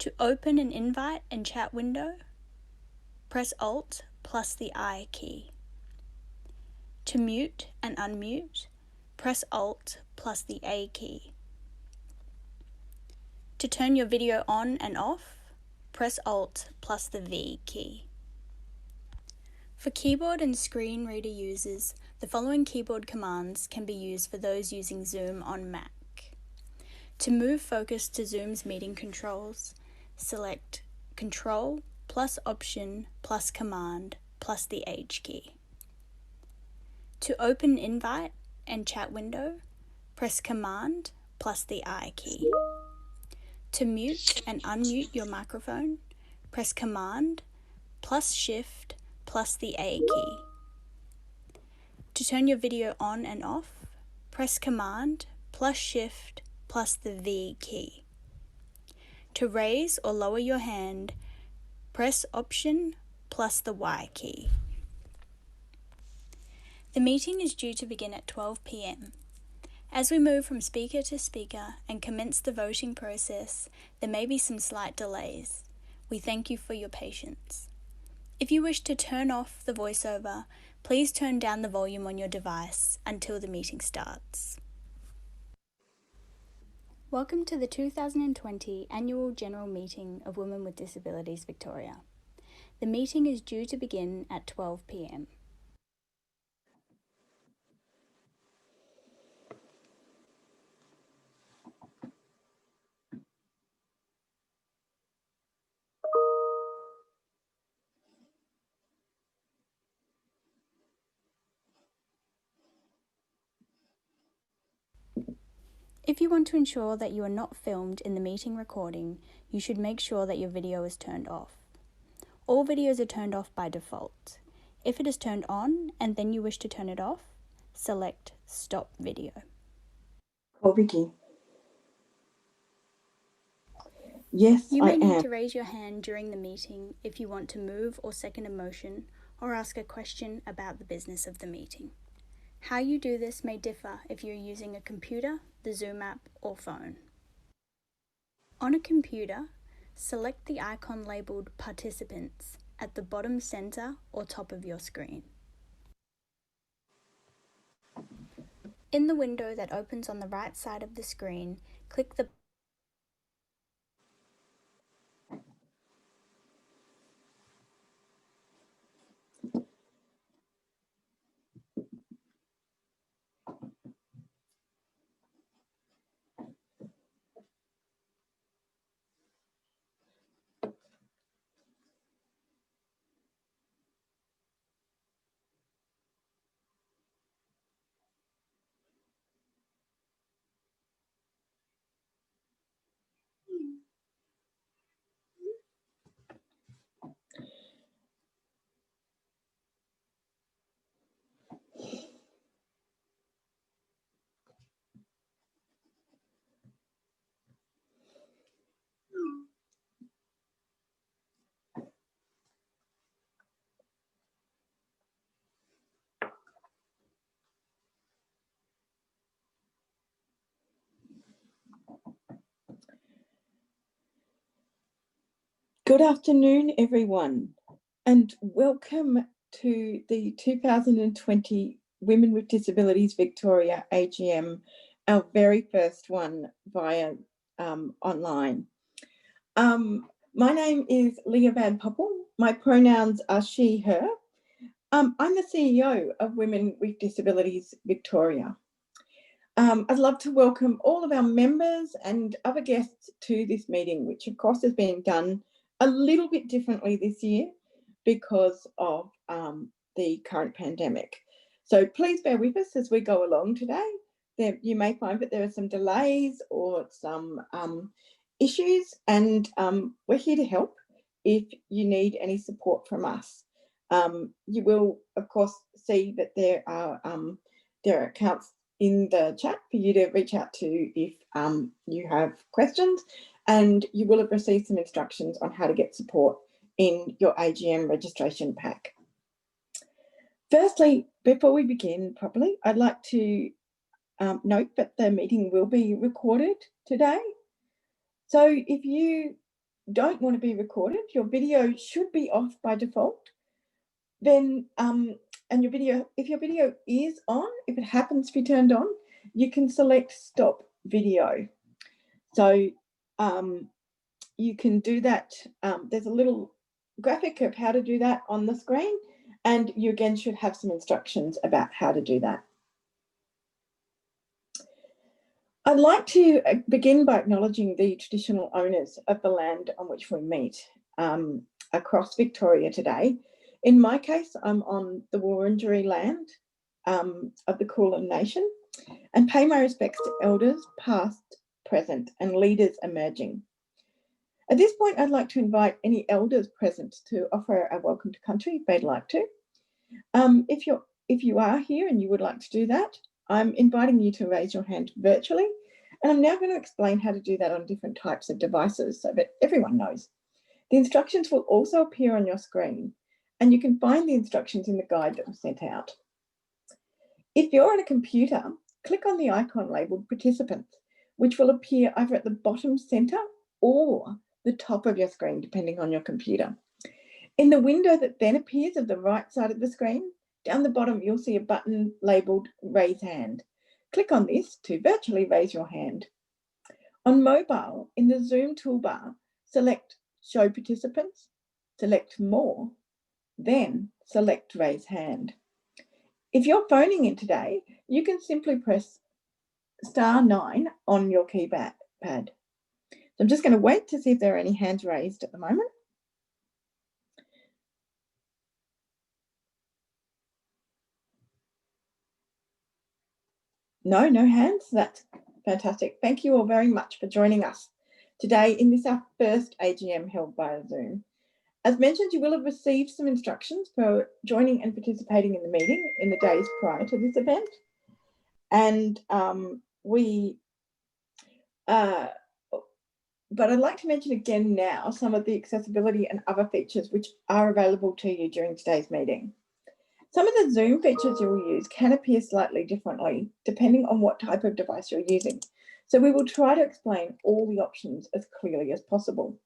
To open an invite and chat window, press Alt plus the I key. To mute and unmute, press Alt plus the A key. To turn your video on and off, press Alt plus the V key. For keyboard and screen reader users, the following keyboard commands can be used for those using Zoom on Mac. To move focus to Zoom's meeting controls, select Control plus Option plus Command plus the H key. To open invite and chat window, press Command plus the I key. To mute and unmute your microphone, press Command plus Shift plus the A key. To turn your video on and off, press Command plus Shift plus the V key. To raise or lower your hand, press Option plus the Y key. The meeting is due to begin at 12 p.m. As we move from speaker to speaker and commence the voting process, there may be some slight delays. We thank you for your patience. If you wish to turn off the voiceover, please turn down the volume on your device until the meeting starts. Welcome to the 2020 Annual General Meeting of Women with Disabilities Victoria. The meeting is due to begin at 12 p.m. If you want to ensure that you are not filmed in the meeting recording, you should make sure that your video is turned off. All videos are turned off by default. If it is turned on and then you wish to turn it off, select Stop Video. Oh, Vicky. Yes, You I may need am. to raise your hand during the meeting if you want to move or second a motion or ask a question about the business of the meeting. How you do this may differ if you're using a computer, the Zoom app, or phone. On a computer, select the icon labelled Participants at the bottom centre or top of your screen. In the window that opens on the right side of the screen, click the Good afternoon, everyone, and welcome to the 2020 Women with Disabilities Victoria AGM, our very first one via online. My name is Leah Van Poppel. My pronouns are she, her. I'm the CEO of Women with Disabilities Victoria. I'd love to welcome all of our members and other guests to this meeting, which of course has been done a little bit differently this year because of the current pandemic. So please bear with us as we go along today. You may find that there are some delays or some issues, and we're here to help if you need any support from us. You will, of course, see that there are accounts in the chat for you to reach out to if you have questions, and you will have received some instructions on how to get support in your AGM registration pack. Firstly, before we begin properly, I'd like to note that the meeting will be recorded today. So if you don't want to be recorded, your video should be off by default. Then, and your video, if your video is on, if it happens to be turned on, you can select stop video. So you can do that. There's a little graphic of how to do that on the screen, and you again should have some instructions about how to do that. I'd like to begin by acknowledging the traditional owners of the land on which we meet across Victoria today. In my case, I'm on the Wurundjeri land of the Kulin Nation, and pay my respects to elders past, present, and leaders emerging. At this point, I'd like to invite any elders present to offer a welcome to country if they'd like to. If you are here and you would like to do that, I'm inviting you to raise your hand virtually, and I'm now going to explain how to do that on different types of devices so that everyone knows. The instructions will also appear on your screen, and you can find the instructions in the guide that was sent out. If you're on a computer, click on the icon labelled Participants, which will appear either at the bottom centre or the top of your screen, depending on your computer. In the window that then appears at the right side of the screen, down the bottom, you'll see a button labelled Raise Hand. Click on this to virtually raise your hand. On mobile, in the Zoom toolbar, select Show Participants, select More, then select Raise Hand. If you're phoning in today, you can simply press *9 on your keypad. So I'm just going to wait to see if there are any hands raised at the moment. No hands. That's fantastic. Thank you all very much for joining us today in this our first AGM held via Zoom. As mentioned, you will have received some instructions for joining and participating in the meeting in the days prior to this event. And but I'd like to mention again now some of the accessibility and other features which are available to you during today's meeting. Some of the Zoom features you will use can appear slightly differently depending on what type of device you're using. So we will try to explain all the options as clearly as possible.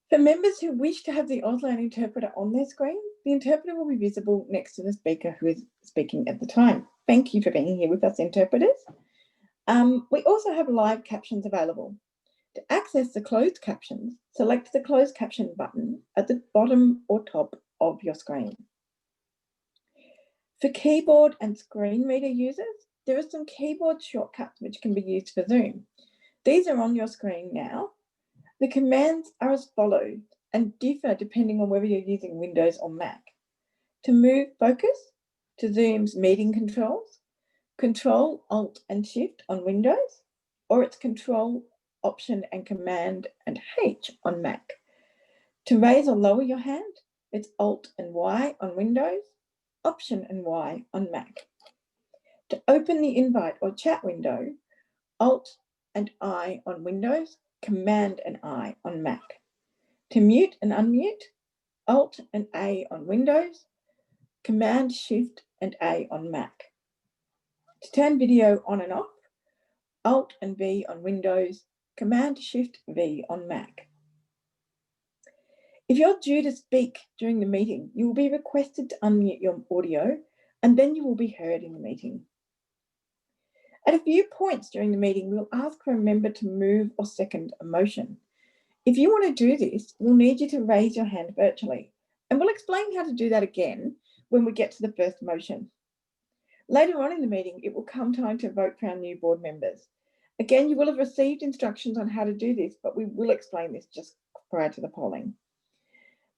For members who wish to have the Auslan interpreter on their screen, the interpreter will be visible next to the speaker who is speaking at the time. Thank you for being here with us, interpreters. We also have live captions available. To access the closed captions, select the closed caption button at the bottom or top of your screen. For keyboard and screen reader users, there are some keyboard shortcuts which can be used for Zoom. These are on your screen now. The commands are as follows and differ depending on whether you're using Windows or Mac. To move focus to Zoom's meeting controls, Control, Alt and Shift on Windows, or it's Control, Option and Command and H on Mac. To raise or lower your hand, it's Alt and Y on Windows, Option and Y on Mac. To open the invite or chat window, Alt and I on Windows, Command and I on Mac. To mute and unmute, Alt and A on Windows, Command, Shift and A on Mac. To turn video on and off, Alt and V on Windows, Command, Shift, V on Mac. If you're due to speak during the meeting, you will be requested to unmute your audio and then you will be heard in the meeting. At a few points during the meeting, we'll ask for a member to move or second a motion. If you want to do this, we'll need you to raise your hand virtually, and we'll explain how to do that again when we get to the first motion. Later on in the meeting, it will come time to vote for our new board members. Again, you will have received instructions on how to do this, but we will explain this just prior to the polling.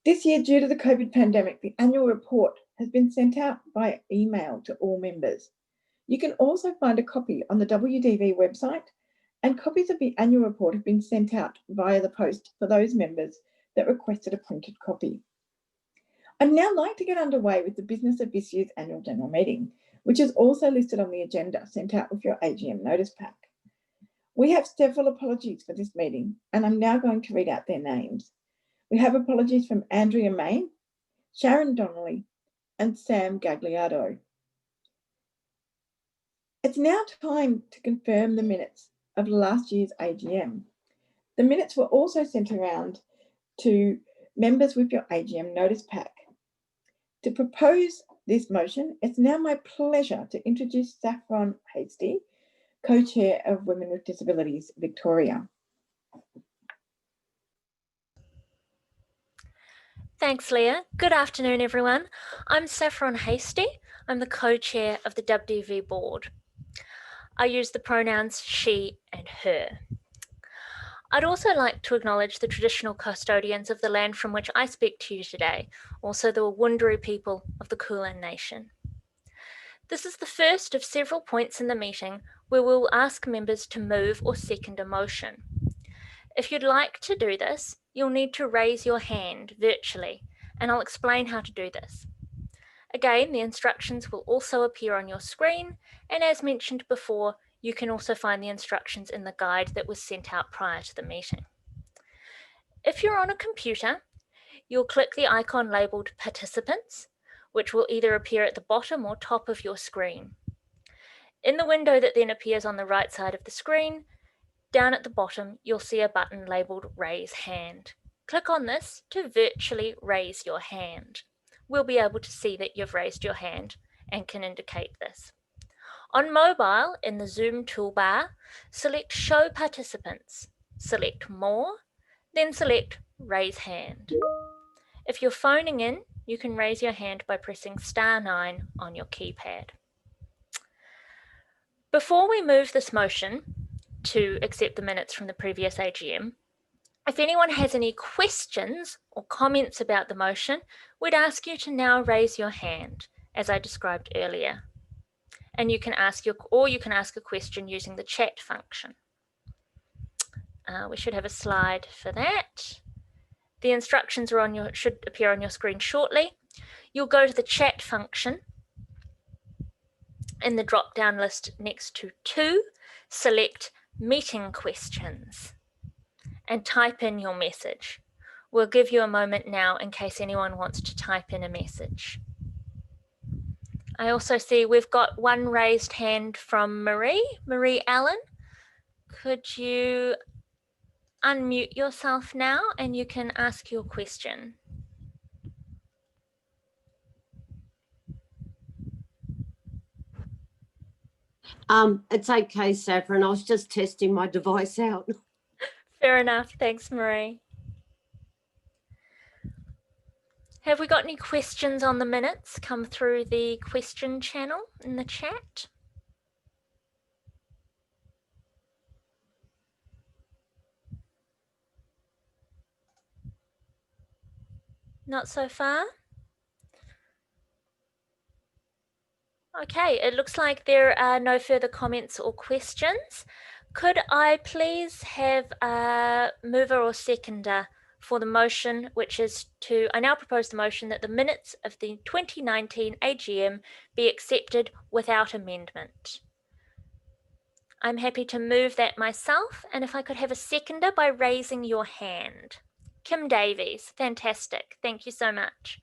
This year, due to the COVID pandemic, the annual report has been sent out via email to all members. You can also find a copy on the WDV website, and copies of the annual report have been sent out via the post for those members that requested a printed copy. I'd now like to get underway with the business of this year's annual general meeting, which is also listed on the agenda sent out with your AGM notice pack. We have several apologies for this meeting, and I'm now going to read out their names. We have apologies from Andrea Main, Sharon Donnelly, and Sam Gagliardo. It's now time to confirm the minutes of last year's AGM. The minutes were also sent around to members with your AGM notice pack. To propose this motion, it's now my pleasure to introduce Saffron Hasty, Co-Chair of Women with Disabilities Victoria. Thanks, Leah. Good afternoon, everyone. I'm Saffron Hasty. I'm the co-chair of the WDV board. I use the pronouns she and her. I'd also like to acknowledge the traditional custodians of the land from which I speak to you today, also the Wurundjeri people of the Kulin Nation. This is the first of several points in the meeting where we'll ask members to move or second a motion. If you'd like to do this, you'll need to raise your hand virtually, and I'll explain how to do this. Again, the instructions will also appear on your screen, and as mentioned before, you can also find the instructions in the guide that was sent out prior to the meeting. If you're on a computer, you'll click the icon labelled Participants, which will either appear at the bottom or top of your screen. In the window that then appears on the right side of the screen, down at the bottom, you'll see a button labelled Raise Hand. Click on this to virtually raise your hand. We'll be able to see that you've raised your hand and can indicate this. On mobile, in the Zoom toolbar, select Show Participants, select More, then select Raise Hand. If you're phoning in, you can raise your hand by pressing *9 on your keypad. Before we move this motion to accept the minutes from the previous AGM, if anyone has any questions or comments about the motion, we'd ask you to now raise your hand, as I described earlier. And you can ask a question using the chat function. We should have a slide for that. The instructions should appear on your screen shortly. You'll go to the chat function in the drop-down list next to 2, select Meeting Questions, and type in your message. We'll give you a moment now in case anyone wants to type in a message. I also see we've got one raised hand from Marie Allen. Could you unmute yourself now and you can ask your question? It's okay, Saffron. I was just testing my device out. Fair enough. Thanks, Marie. Have we got any questions on the minutes come through the question channel in the chat? Not so far? Okay, it looks like there are no further comments or questions. Could I please have a mover or seconder for the motion, which is I now propose the motion that the minutes of the 2019 AGM be accepted without amendment. I'm happy to move that myself, and if I could have a seconder by raising your hand. Kim Davies, fantastic. Thank you so much.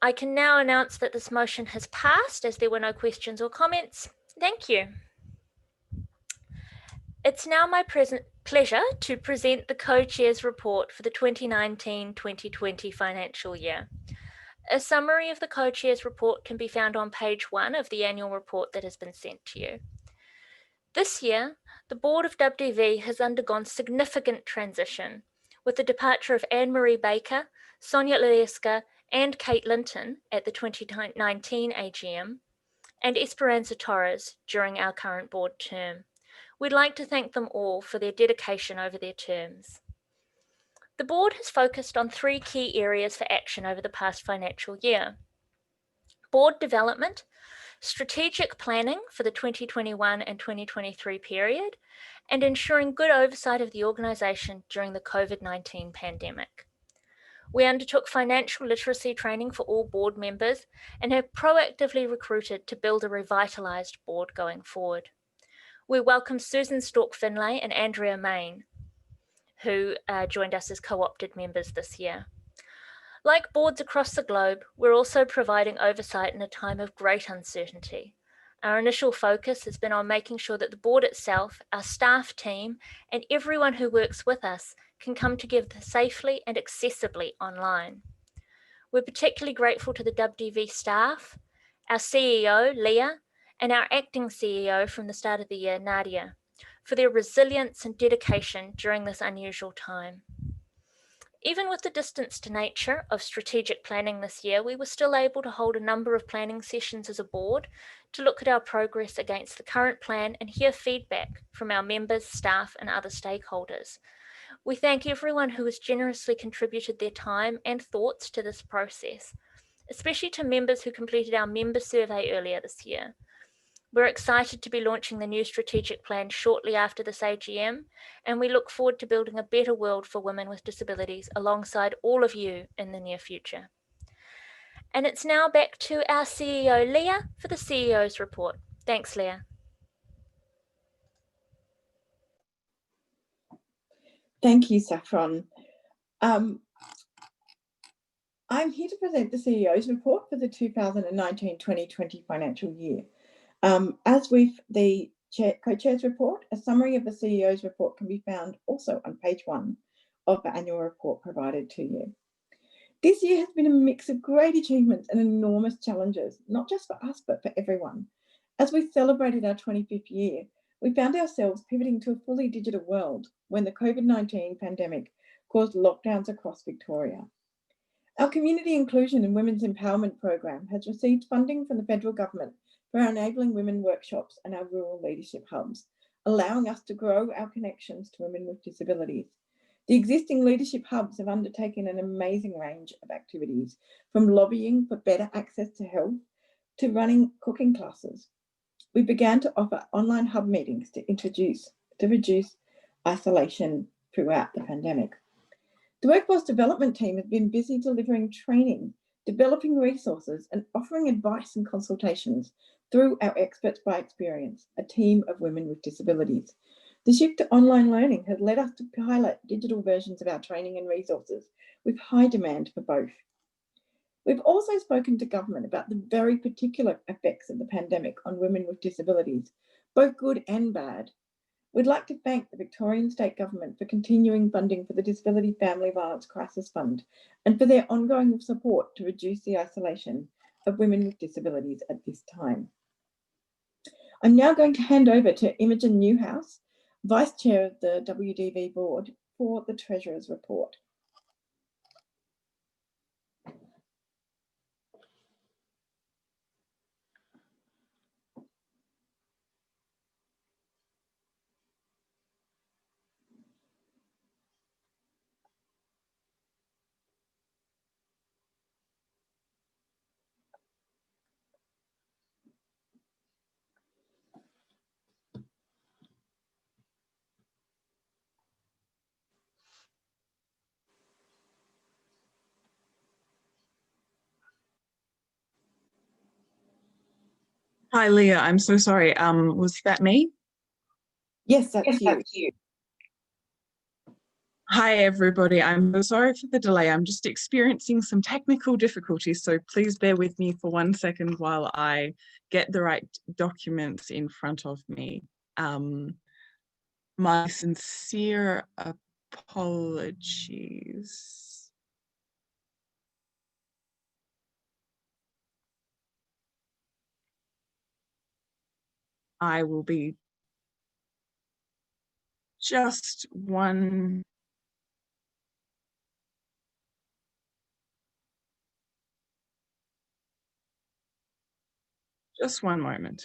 I can now announce that this motion has passed as there were no questions or comments. Thank you. It's now my pleasure to present the co-chair's report for the 2019-2020 financial year. A summary of the co-chair's report can be found on page 1 of the annual report that has been sent to you. This year, the board of WDV has undergone significant transition with the departure of Anne-Marie Baker, Sonia Leska, and Kate Linton at the 2019 AGM, and Esperanza Torres during our current board term. We'd like to thank them all for their dedication over their terms. The board has focused on 3 key areas for action over the past financial year: board development, strategic planning for the 2021 and 2023 period, and ensuring good oversight of the organisation during the COVID-19 pandemic. We undertook financial literacy training for all board members and have proactively recruited to build a revitalised board going forward. We welcome Susan Stork Finlay and Andrea Main, who joined us as co-opted members this year. Like boards across the globe, we're also providing oversight in a time of great uncertainty. Our initial focus has been on making sure that the board itself, our staff team, and everyone who works with us can come together safely and accessibly online. We're particularly grateful to the WDV staff, our CEO, Leah, and our acting CEO from the start of the year, Nadia, for their resilience and dedication during this unusual time. Even with the distance to nature of strategic planning this year, we were still able to hold a number of planning sessions as a board to look at our progress against the current plan and hear feedback from our members, staff, and other stakeholders. We thank everyone who has generously contributed their time and thoughts to this process, especially to members who completed our member survey earlier this year. We're excited to be launching the new strategic plan shortly after this AGM, and we look forward to building a better world for women with disabilities alongside all of you in the near future. And it's now back to our CEO, Leah, for the CEO's report. Thanks, Leah. Thank you, Saffron. I'm here to present the CEO's report for the 2019-2020 financial year. As with the co-chair's report, a summary of the CEO's report can be found also on page 1 of the annual report provided to you. This year has been a mix of great achievements and enormous challenges, not just for us, but for everyone. As we celebrated our 25th year, we found ourselves pivoting to a fully digital world when the COVID-19 pandemic caused lockdowns across Victoria. Our Community Inclusion and Women's Empowerment Program has received funding from the federal government for our Enabling Women workshops and our rural leadership hubs, allowing us to grow our connections to women with disabilities. The existing leadership hubs have undertaken an amazing range of activities, from lobbying for better access to health to running cooking classes. We began to offer online hub meetings to reduce isolation throughout the pandemic. The Workforce Development team has been busy delivering training, developing resources, and offering advice and consultations through our Experts by Experience, a team of women with disabilities. The shift to online learning has led us to pilot digital versions of our training and resources with high demand for both. We've also spoken to government about the very particular effects of the pandemic on women with disabilities, both good and bad. We'd like to thank the Victorian State Government for continuing funding for the Disability Family Violence Crisis Fund and for their ongoing support to reduce the isolation of women with disabilities at this time. I'm now going to hand over to Imogen Newhouse, Vice Chair of the WDV Board, for the Treasurer's report. Hi, Leah. I'm so sorry. Was that me? Yes, that's you. Hi, everybody. I'm so sorry for the delay. I'm just experiencing some technical difficulties, so please bear with me for 1 second while I get the right documents in front of me. My sincere apologies. I will be just one moment.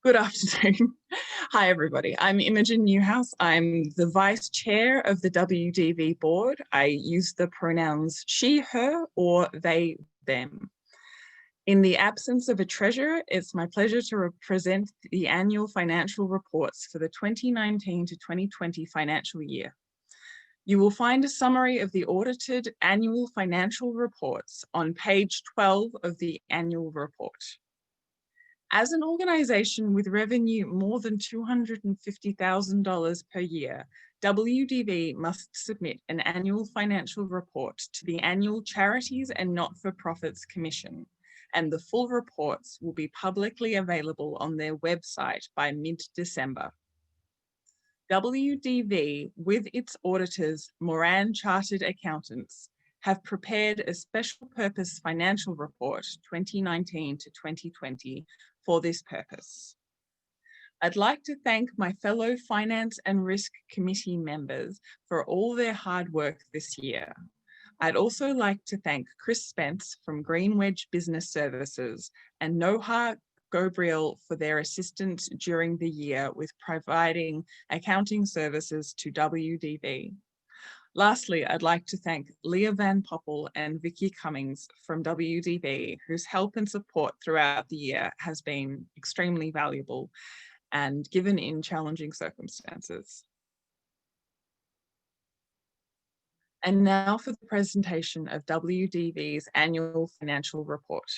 Good afternoon. Hi, everybody. I'm Imogen Newhouse. I'm the Vice Chair of the WDV Board. I use the pronouns she, her, or they, them. In the absence of a treasurer, it's my pleasure to present the annual financial reports for the 2019 to 2020 financial year. You will find a summary of the audited annual financial reports on page 12 of the annual report. As an organisation with revenue more than $250,000 per year, WDV must submit an annual financial report to the Annual Charities and Not-for-Profits Commission, and the full reports will be publicly available on their website by mid-December. WDV, with its auditors, Moran Chartered Accountants, have prepared a special purpose financial report 2019 to 2020 for this purpose. I'd like to thank my fellow Finance and Risk Committee members for all their hard work this year. I'd also like to thank Chris Spence from Greenwedge Business Services and Noha Gabriel for their assistance during the year with providing accounting services to WDV. Lastly, I'd like to thank Leah Van Poppel and Vicky Cummings from WDV, whose help and support throughout the year has been extremely valuable and given in challenging circumstances. And now for the presentation of WDV's annual financial report.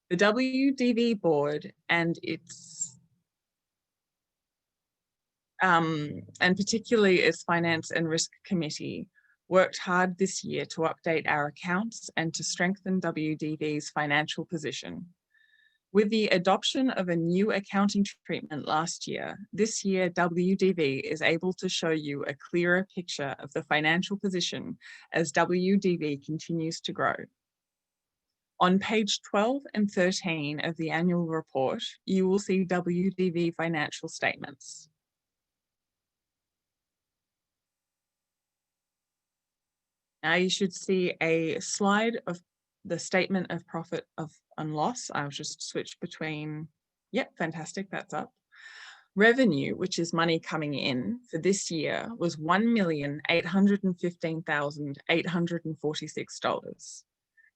The WDV board and particularly its Finance and Risk Committee worked hard this year to update our accounts and to strengthen WDV's financial position. With the adoption of a new accounting treatment last year, this year WDV is able to show you a clearer picture of the financial position as WDV continues to grow. On page 12 and 13 of the annual report, you will see WDV financial statements. Now you should see a slide of the statement of profit and loss. I'll just switch between, yep, fantastic, that's up. Revenue, which is money coming in for this year, was $1,815,846,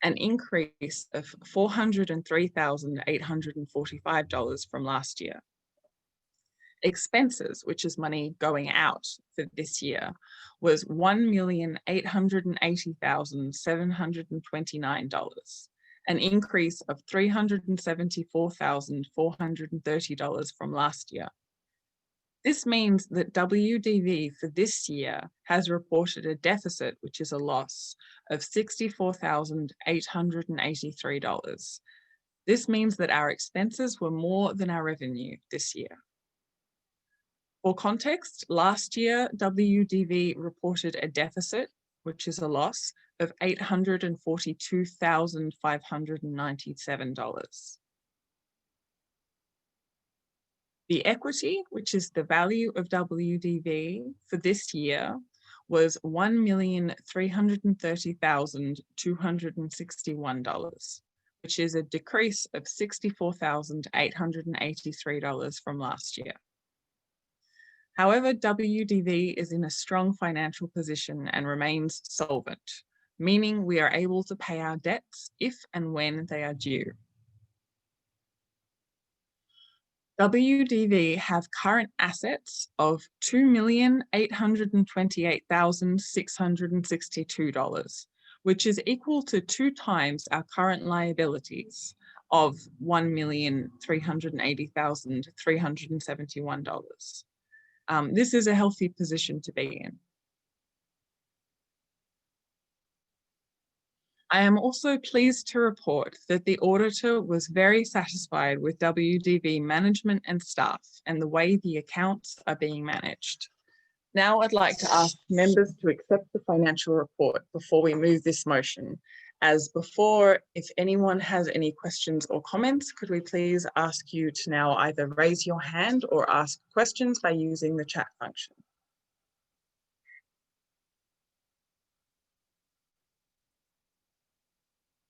an increase of $403,845 from last year. Expenses, which is money going out for this year, was $1,880,729, an increase of $374,430 from last year. This means that WDV for this year has reported a deficit, which is a loss, of $64,883. This means that our expenses were more than our revenue this year. For context, last year, WDV reported a deficit, which is a loss, of $842,597. The equity, which is the value of WDV for this year, was $1,330,261, which is a decrease of $64,883 from last year. However, WDV is in a strong financial position and remains solvent, meaning we are able to pay our debts if and when they are due. WDV have current assets of $2,828,662, which is equal to 2 times our current liabilities of $1,380,371. This is a healthy position to be in. I am also pleased to report that the auditor was very satisfied with WDV management and staff and the way the accounts are being managed. Now I'd like to ask members to accept the financial report before we move this motion. As before, if anyone has any questions or comments, could we please ask you to now either raise your hand or ask questions by using the chat function.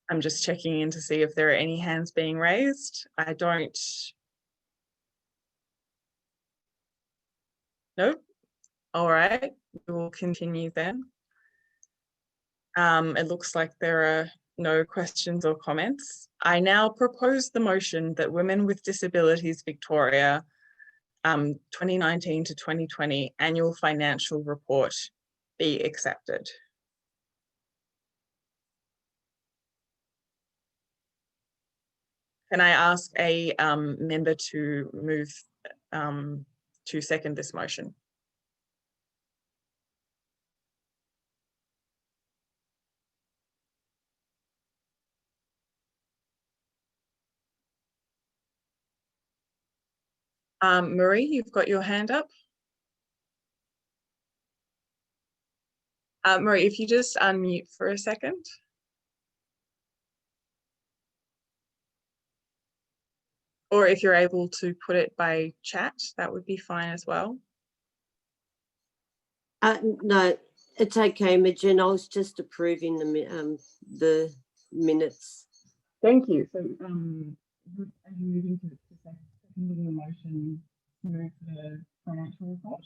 I'm just checking in to see if there are any hands being raised. I don't. Nope. All right, we will continue then. It looks like there are no questions or comments. I now propose the motion that Women with Disabilities Victoria 2019 to 2020 annual financial report be accepted. Can I ask a member to move to second this motion? Marie, you've got your hand up. Marie, if you just unmute for a second. Or if you're able to put it by chat, that would be fine as well. No, it's okay, Imogen. I was just approving the minutes. Thank you. So, are you moving to seconding the motion to move the financial report?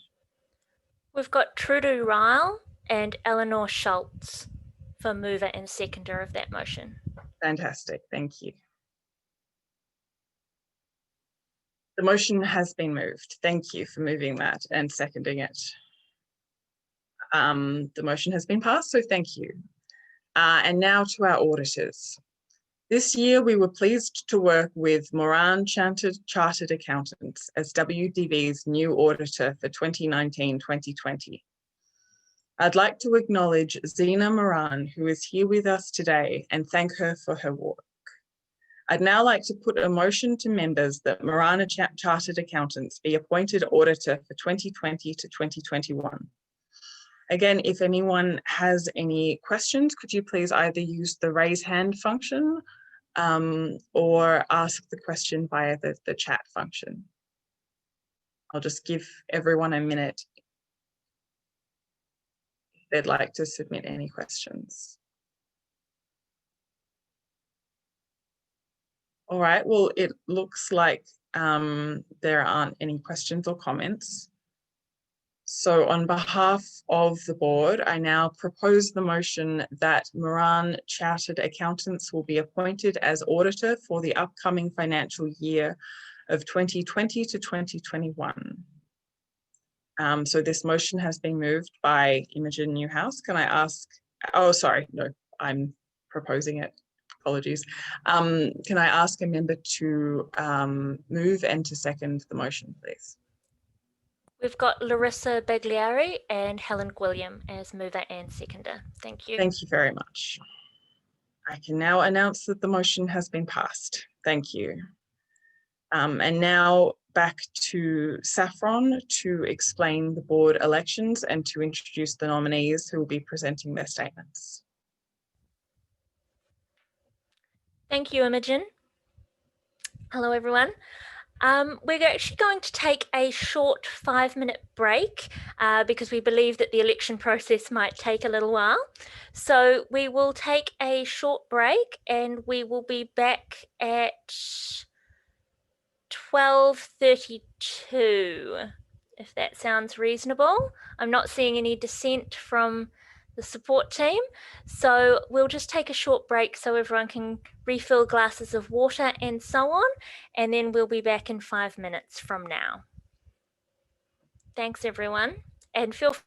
We've got Trudy Ryle and Eleanor Schultz for mover and seconder of that motion. Fantastic. Thank you. The motion has been moved. Thank you for moving that and seconding it. The motion has been passed, so thank you. And now to our auditors. This year, we were pleased to work with Moran Chartered Accountants as WDV's new auditor for 2019-2020. I'd like to acknowledge Zena Moran, who is here with us today, and thank her for her work. I'd now like to put a motion to members that Moran Chartered Accountants be appointed auditor for 2020 to 2021. Again, if anyone has any questions, could you please either use the raise hand function or ask the question via the chat function. I'll just give everyone a minute if they'd like to submit any questions. All right, well, it looks like there aren't any questions or comments. So on behalf of the board, I now propose the motion that Moran Chartered Accountants will be appointed as auditor for the upcoming financial year of 2020 to 2021. So this motion has been moved by Imogen Newhouse. Can I ask, oh, sorry, no, I'm proposing it. Apologies. Can I ask a member to move and to second the motion, please? We've got Larissa Bagliari and Helen Gwilliam as mover and seconder. Thank you. Thank you very much. I can now announce that the motion has been passed. Thank you. And now back to Saffron to explain the board elections and to introduce the nominees who will be presenting their statements. Thank you, Imogen. Hello, everyone. We're actually going to take a short 5-minute break because we believe that the election process might take a little while. So we will take a short break and we will be back at 12:32, if that sounds reasonable. I'm not seeing any dissent from the support team. So we'll just take a short break so everyone can refill glasses of water and so on, and then we'll be back in 5 minutes from now. Thanks, everyone, and feel free.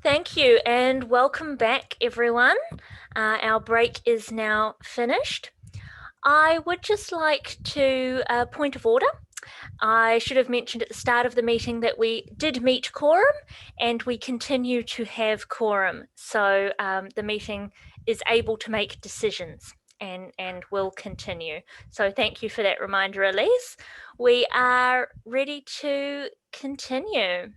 Thank you and welcome back, everyone. Our break is now finished. I would just like to point of order. I should have mentioned at the start of the meeting that we did meet quorum and we continue to have quorum. So the meeting is able to make decisions and will continue. So thank you for that reminder, Elise. We are ready to continue.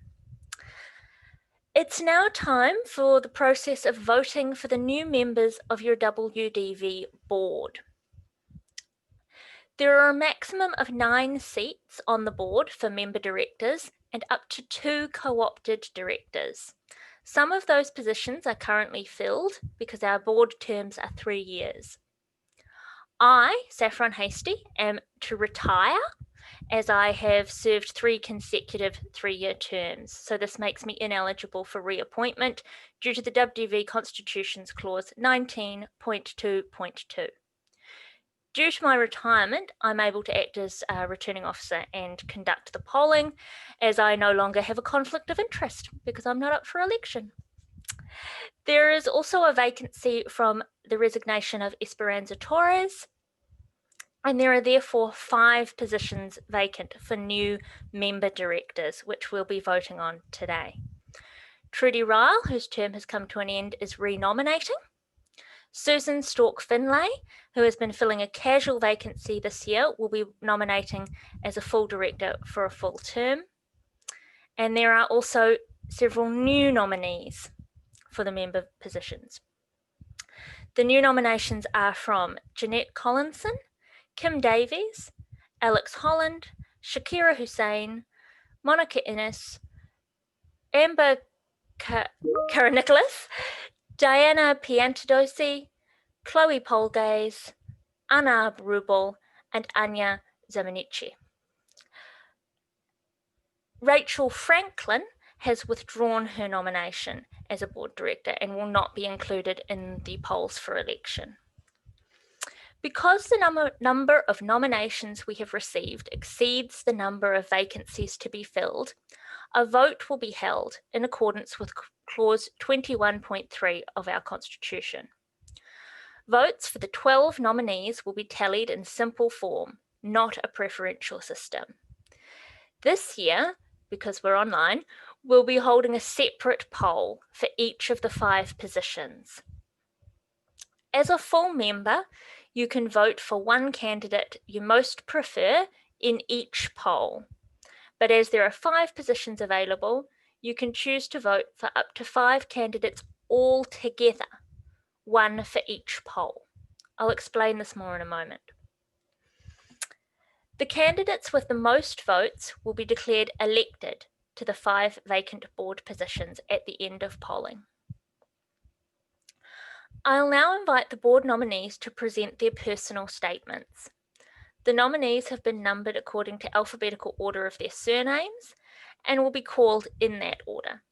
It's now time for the process of voting for the new members of your WDV board. There are a maximum of 9 seats on the board for member directors and up to 2 co-opted directors. Some of those positions are currently filled because our board terms are 3 years. I, Saffron Hasty, am to retire as I have served 3 consecutive 3-year terms. So this makes me ineligible for reappointment due to the WDV Constitution's Clause 19.2.2. Due to my retirement, I'm able to act as a returning officer and conduct the polling, as I no longer have a conflict of interest because I'm not up for election. There is also a vacancy from the resignation of Esperanza Torres, and there are therefore 5 positions vacant for new member directors, which we'll be voting on today. Trudy Ryle, whose term has come to an end, is renominating. Susan Stork Finlay, who has been filling a casual vacancy this year, will be nominating as a full director for a full term. And there are also several new nominees for the member positions. The new nominations are from Jeanette Collinson, Kim Davies, Alex Holland, Shakira Hussain, Monica Innes, Amber Karanicholas, Diana Piantadosi, Chloe Polgaze, Annaberubal, and Anya Zaminishnik. Rachel Franklin has withdrawn her nomination as a board director and will not be included in the polls for election. Because the number of nominations we have received exceeds the number of vacancies to be filled, a vote will be held in accordance with Clause 21.3 of our Constitution. Votes for the 12 nominees will be tallied in simple form, not a preferential system. This year, because we're online, we'll be holding a separate poll for each of the 5 positions. As a full member, you can vote for one candidate you most prefer in each poll. But as there are 5 positions available, you can choose to vote for up to 5 candidates all together, one for each poll. I'll explain this more in a moment. The candidates with the most votes will be declared elected to the 5 vacant board positions at the end of polling. I'll now invite the board nominees to present their personal statements. The nominees have been numbered according to alphabetical order of their surnames and will be called in that order.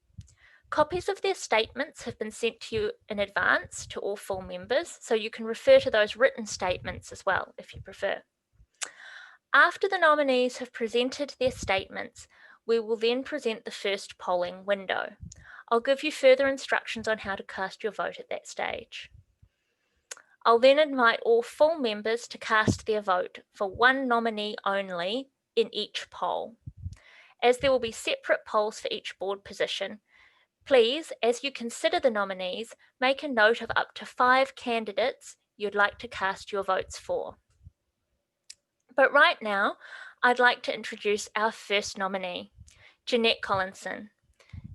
Copies of their statements have been sent to you in advance to all full members, so you can refer to those written statements as well if you prefer. After the nominees have presented their statements, we will then present the first polling window. I'll give you further instructions on how to cast your vote at that stage. I'll then invite all full members to cast their vote for one nominee only in each poll. As there will be separate polls for each board position, please, as you consider the nominees, make a note of up to 5 candidates you'd like to cast your votes for. But right now, I'd like to introduce our first nominee, Jeanette Collinson.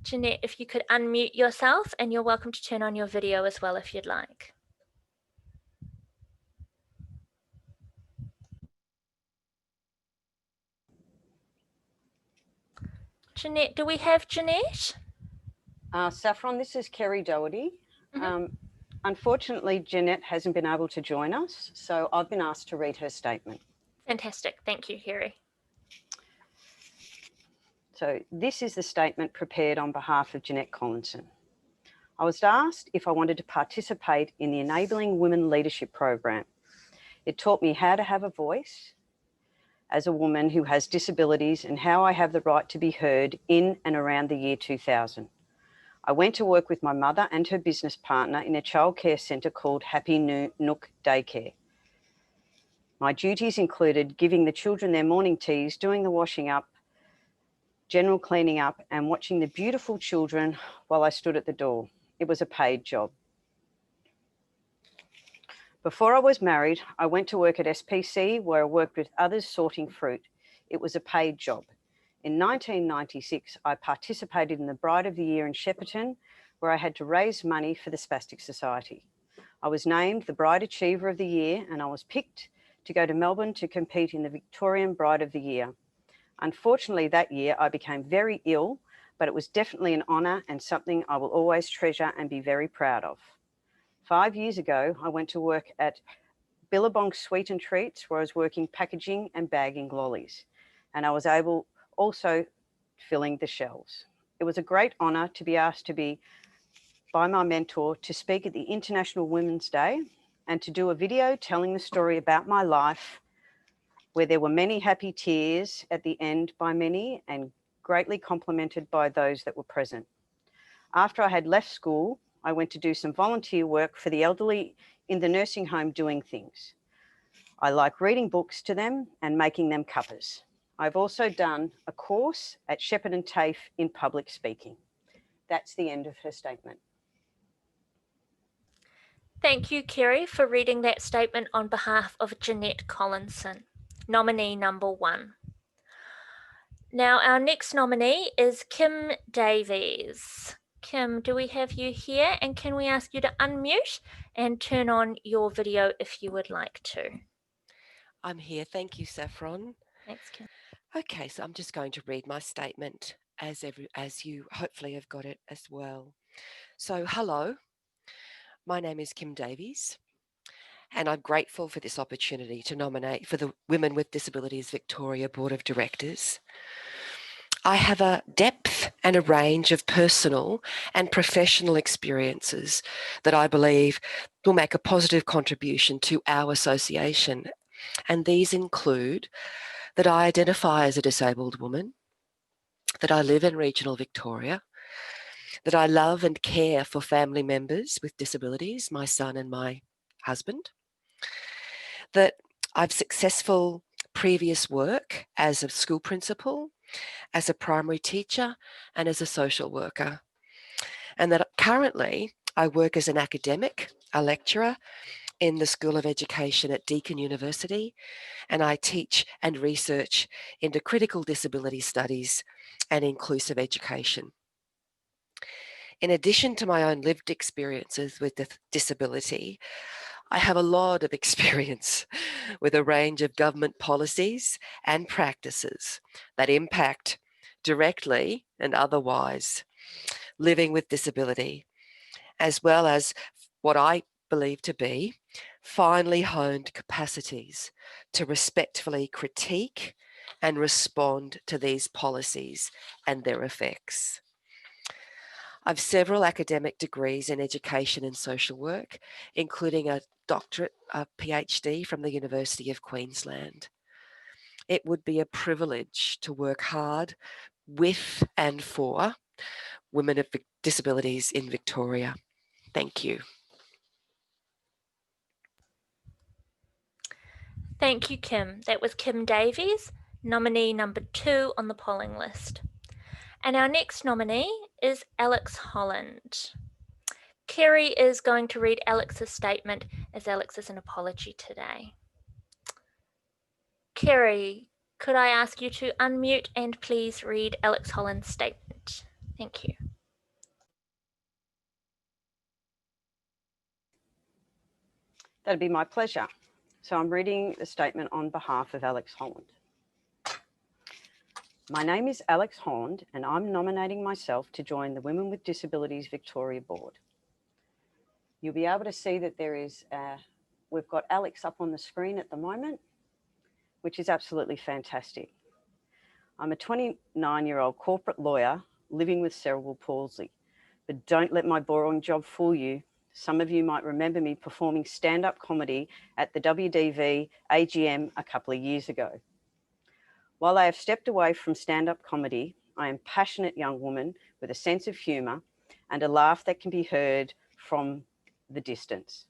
Jeanette, if you could unmute yourself, and you're welcome to turn on your video as well if you'd like. Jeanette, do we have Jeanette? Saffron, this is Kerry Doherty. Unfortunately, Jeanette hasn't been able to join us, so I've been asked to read her statement. Fantastic. Thank you, Kerry. So this is the statement prepared on behalf of Jeanette Collinson. I was asked if I wanted to participate in the Enabling Women Leadership Program. It taught me how to have a voice as a woman who has disabilities and how I have the right to be heard in and around the year 2000. I went to work with my mother and her business partner in a childcare centre called Happy Nook Daycare. My duties included giving the children their morning teas, doing the washing up, general cleaning up, and watching the beautiful children while I stood at the door. It was a paid job. Before I was married, I went to work at SPC where I worked with others sorting fruit. It was a paid job. In 1996, I participated in the Bride of the Year in Shepparton, where I had to raise money for the Spastic Society. I was named the Bride Achiever of the Year, and I was picked to go to Melbourne to compete in the Victorian Bride of the Year. Unfortunately, that year I became very ill, but it was definitely an honour and something I will always treasure and be very proud of. 5 years ago, I went to work at Billabong Sweet and Treats, where I was working packaging and bagging lollies, and I was able also filling the shelves. It was a great honour to be asked to be by my mentor to speak at the International Women's Day and to do a video telling the story about my life, where there were many happy tears at the end by many and greatly complimented by those that were present. After I had left school, I went to do some volunteer work for the elderly in the nursing home doing things. I like reading books to them and making them cuppas. I've also done a course at Shepparton TAFE in public speaking. That's the end of her statement. Thank you, Kerry, for reading that statement on behalf of Jeanette Collinson, nominee number 1. Now, our next nominee is Kim Davies. Kim, do we have you here? And can we ask you to unmute and turn on your video if you would like to? I'm here. Thank you, Saffron. Thanks, Kim. Okay, so I'm just going to read my statement as you hopefully have got it as well. So, hello, my name is Kim Davies, and I'm grateful for this opportunity to nominate for the Women with Disabilities Victoria Board of Directors. I have a depth and a range of personal and professional experiences that I believe will make a positive contribution to our association. And these include that I identify as a disabled woman, that I live in regional Victoria, that I love and care for family members with disabilities, my son and my husband, that I've successful previous work as a school principal, as a primary teacher, and as a social worker, and that currently I work as an academic, a lecturer in the School of Education at Deakin University, and I teach and research into critical disability studies and inclusive education. In addition to my own lived experiences with disability, I have a lot of experience with a range of government policies and practices that impact directly and otherwise living with disability, as well as what I believe to be finely honed capacities to respectfully critique and respond to these policies and their effects. I've several academic degrees in education and social work, including a doctorate, a PhD from the University of Queensland. It would be a privilege to work hard with and for women with disabilities in Victoria. Thank you. Thank you, Kim. That was Kim Davies, nominee number 2 on the polling list. And our next nominee is Alex Holland. Kerry is going to read Alex's statement as Alex is an apology today. Kerry, could I ask you to unmute and please read Alex Holland's statement? Thank you. That'd be my pleasure. So I'm reading the statement on behalf of Alex Holland. My name is Alex Holland, and I'm nominating myself to join the Women with Disabilities Victoria Board. You'll be able to see that there is, we've got Alex up on the screen at the moment, which is absolutely fantastic. I'm a 29-year-old corporate lawyer living with cerebral palsy, but don't let my boring job fool you. Some of you might remember me performing stand-up comedy at the WDV AGM a couple of years ago. While I have stepped away from stand-up comedy, I am a passionate young woman with a sense of humour, and a laugh that can be heard from the distance.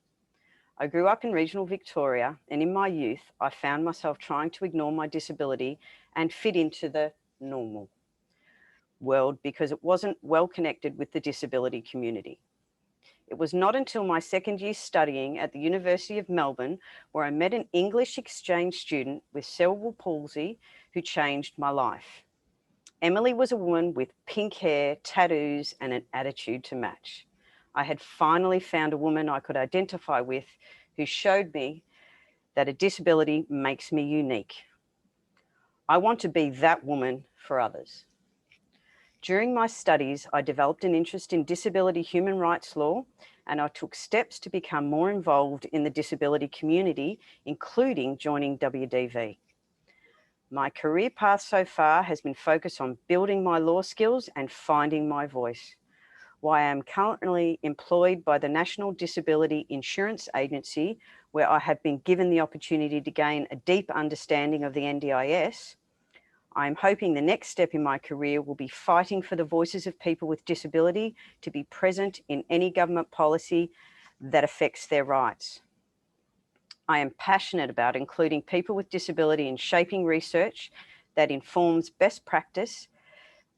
I grew up in regional Victoria, and in my youth, I found myself trying to ignore my disability and fit into the normal world because it wasn't well connected with the disability community. It was not until my second year studying at the University of Melbourne where I met an English exchange student with cerebral palsy who changed my life. Emily was a woman with pink hair, tattoos, and an attitude to match. I had finally found a woman I could identify with who showed me that a disability makes me unique. I want to be that woman for others. During my studies, I developed an interest in disability human rights law, and I took steps to become more involved in the disability community, including joining WDV. My career path so far has been focused on building my law skills and finding my voice. While I am currently employed by the National Disability Insurance Agency, where I have been given the opportunity to gain a deep understanding of the NDIS, I'm hoping the next step in my career will be fighting for the voices of people with disability to be present in any government policy that affects their rights. I am passionate about including people with disability in shaping research that informs best practice,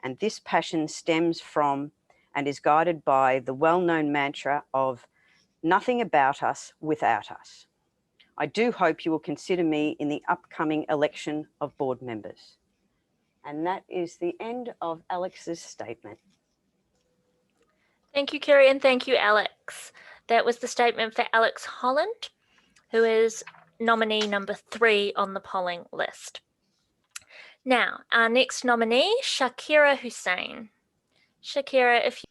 and this passion stems from and is guided by the well-known mantra of nothing about us without us. I do hope you will consider me in the upcoming election of board members. And that is the end of Alex's statement. Thank you, Kerry, and thank you, Alex. That was the statement for Alex Holland, who is nominee number 3 on the polling list. Now, our next nominee, Shakira Hussain. Shakira, if you...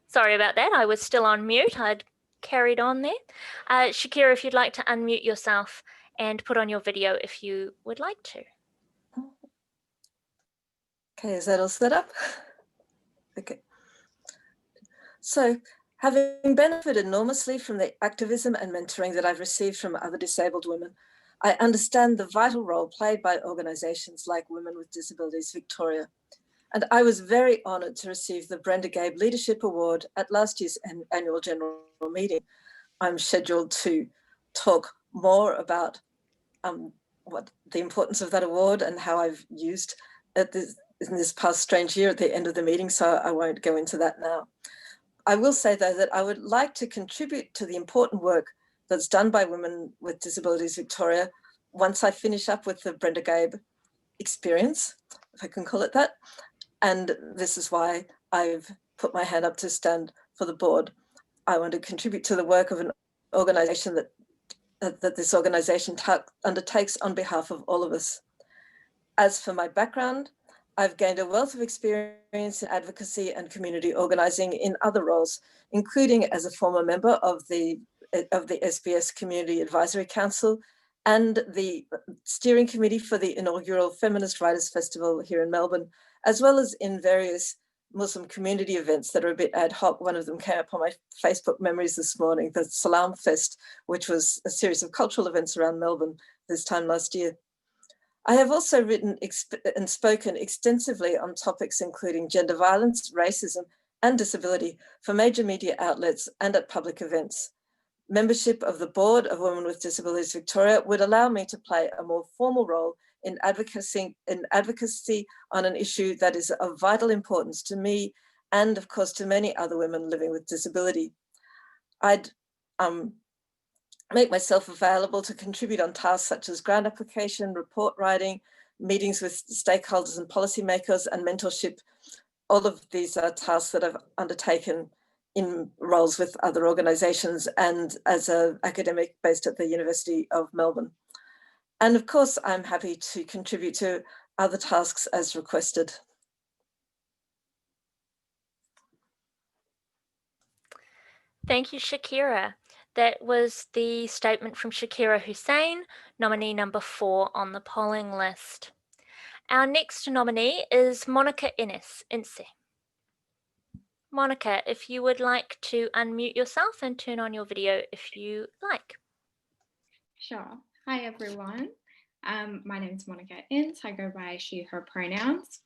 Sorry about that, I was still on mute. I'd carried on there. Shakira, if you'd like to unmute yourself and put on your video if you would like to. Okay, is that all set up? Okay. So, having benefited enormously from the activism and mentoring that I've received from other disabled women, I understand the vital role played by organisations like Women with Disabilities Victoria. And I was very honoured to receive the Brenda Gabe Leadership Award at last year's annual general meeting. I'm scheduled to talk more about what the importance of that award and how I've used it in this past strange year at the end of the meeting, so I won't go into that now. I will say, though, that I would like to contribute to the important work that's done by Women with Disabilities Victoria once I finish up with the Brenda Gabe experience, if I can call it that. And this is why I've put my hand up to stand for the board. I want to contribute to the work of an organisation that this organisation undertakes on behalf of all of us. As for my background, I've gained a wealth of experience in advocacy and community organising in other roles, including as a former member of the SBS Community Advisory Council and the steering committee for the inaugural Feminist Writers Festival here in Melbourne, as well as in various Muslim community events that are a bit ad hoc. One of them came up on my Facebook memories this morning, the Salam Fest, which was a series of cultural events around Melbourne this time last year. I have also written and spoken extensively on topics including gender violence, racism, and disability for major media outlets and at public events. Membership of the board of Women with Disabilities Victoria would allow me to play a more formal role in advocacy on an issue that is of vital importance to me and, of course, to many other women living with disability. I'd make myself available to contribute on tasks such as grant application, report writing, meetings with stakeholders and policymakers, and mentorship. All of these are tasks that I've undertaken in roles with other organisations and as an academic based at the University of Melbourne. And of course, I'm happy to contribute to other tasks as requested. Thank you, Shakira. That was the statement from Shakira Hussain, nominee number 4 on the polling list. Our next nominee is Monica Ince. Monica, if you would like to unmute yourself and turn on your video if you like. Sure. Hi, everyone. My name is Monica Ince. I go by she, her pronouns.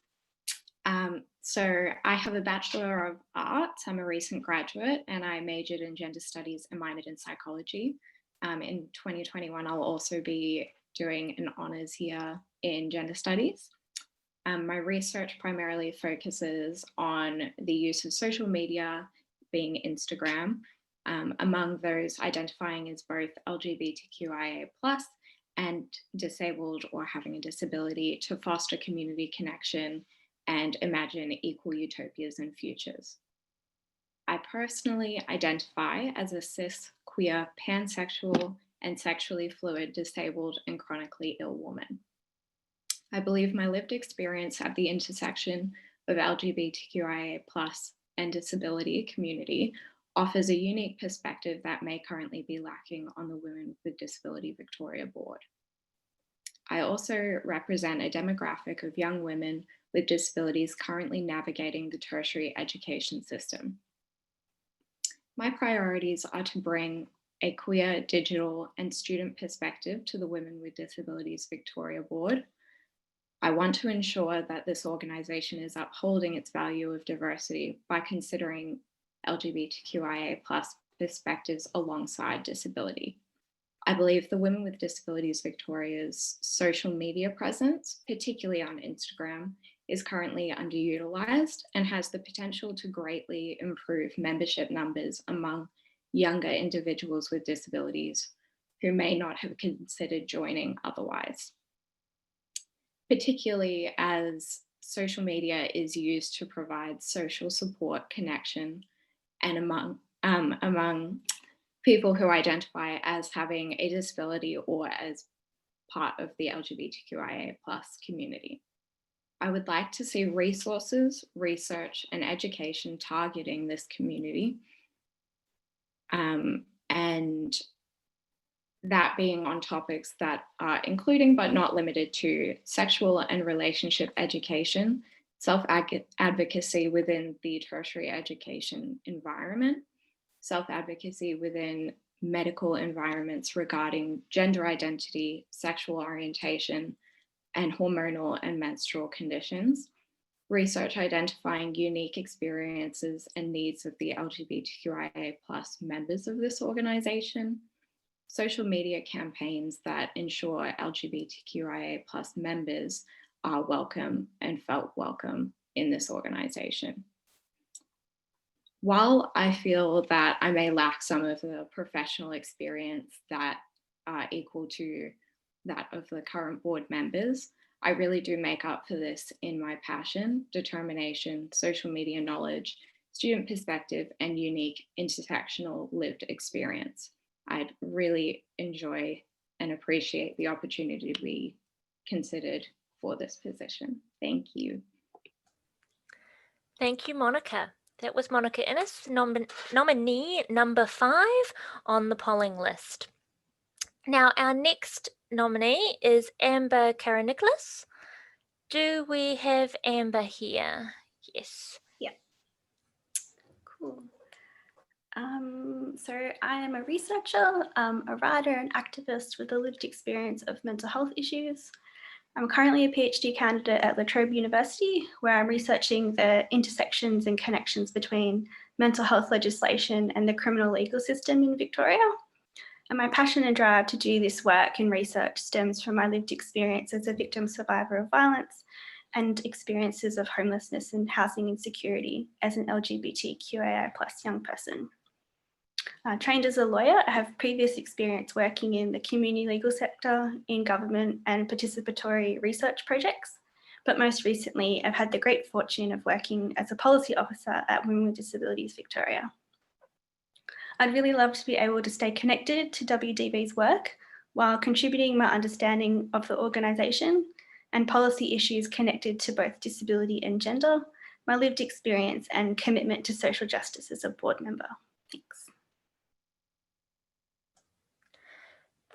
So I have a Bachelor of Arts. I'm a recent graduate and I majored in gender studies and minored in psychology. In 2021, I'll also be doing an honours year in gender studies. My research primarily focuses on the use of social media, being Instagram, among those identifying as both LGBTQIA+ and disabled or having a disability, to foster community connection and imagine equal utopias and futures. I personally identify as a cis, queer, pansexual, and sexually fluid, disabled, and chronically ill woman. I believe my lived experience at the intersection of LGBTQIA+ and disability community offers a unique perspective that may currently be lacking on the Women with Disability Victoria board. I also represent a demographic of young women with disabilities currently navigating the tertiary education system. My priorities are to bring a queer, digital, and student perspective to the Women with Disabilities Victoria board. I want to ensure that this organisation is upholding its value of diversity by considering LGBTQIA+ perspectives alongside disability. I believe the Women with Disabilities Victoria's social media presence, particularly on Instagram, is currently underutilised and has the potential to greatly improve membership numbers among younger individuals with disabilities who may not have considered joining otherwise, particularly as social media is used to provide social support, connection, and among people who identify as having a disability or as part of the LGBTQIA+ community. I would like to see resources, research, and education targeting this community, and that being on topics that are including but not limited to sexual and relationship education, self-advocacy within the tertiary education environment, self-advocacy within medical environments regarding gender identity, sexual orientation, and hormonal and menstrual conditions, research identifying unique experiences and needs of the LGBTQIA+ members of this organisation, social media campaigns that ensure LGBTQIA+ members are welcome and felt welcome in this organisation. While I feel that I may lack some of the professional experience that are equal to that of the current board members, I really do make up for this in my passion, determination, social media knowledge, student perspective, and unique intersectional lived experience. I'd really enjoy and appreciate the opportunity to be considered for this position. Thank you. Thank you, Monica. That was Monica Innes, nominee number 5 on the polling list. Now, our next nominee is Amber Karanicholas. Do we have Amber here? Yes. Yeah. Cool. So I am a researcher, a writer and activist with a lived experience of mental health issues. I'm currently a PhD candidate at La Trobe University, where I'm researching the intersections and connections between mental health legislation and the criminal legal system in Victoria. And my passion and drive to do this work and research stems from my lived experience as a victim survivor of violence and experiences of homelessness and housing insecurity as an LGBTQIA+ young person. Trained as a lawyer, I have previous experience working in the community legal sector, in government and participatory research projects, but most recently I've had the great fortune of working as a policy officer at Women with Disabilities Victoria. I'd really love to be able to stay connected to WDV's work while contributing my understanding of the organisation and policy issues connected to both disability and gender, my lived experience and commitment to social justice as a board member. Thanks.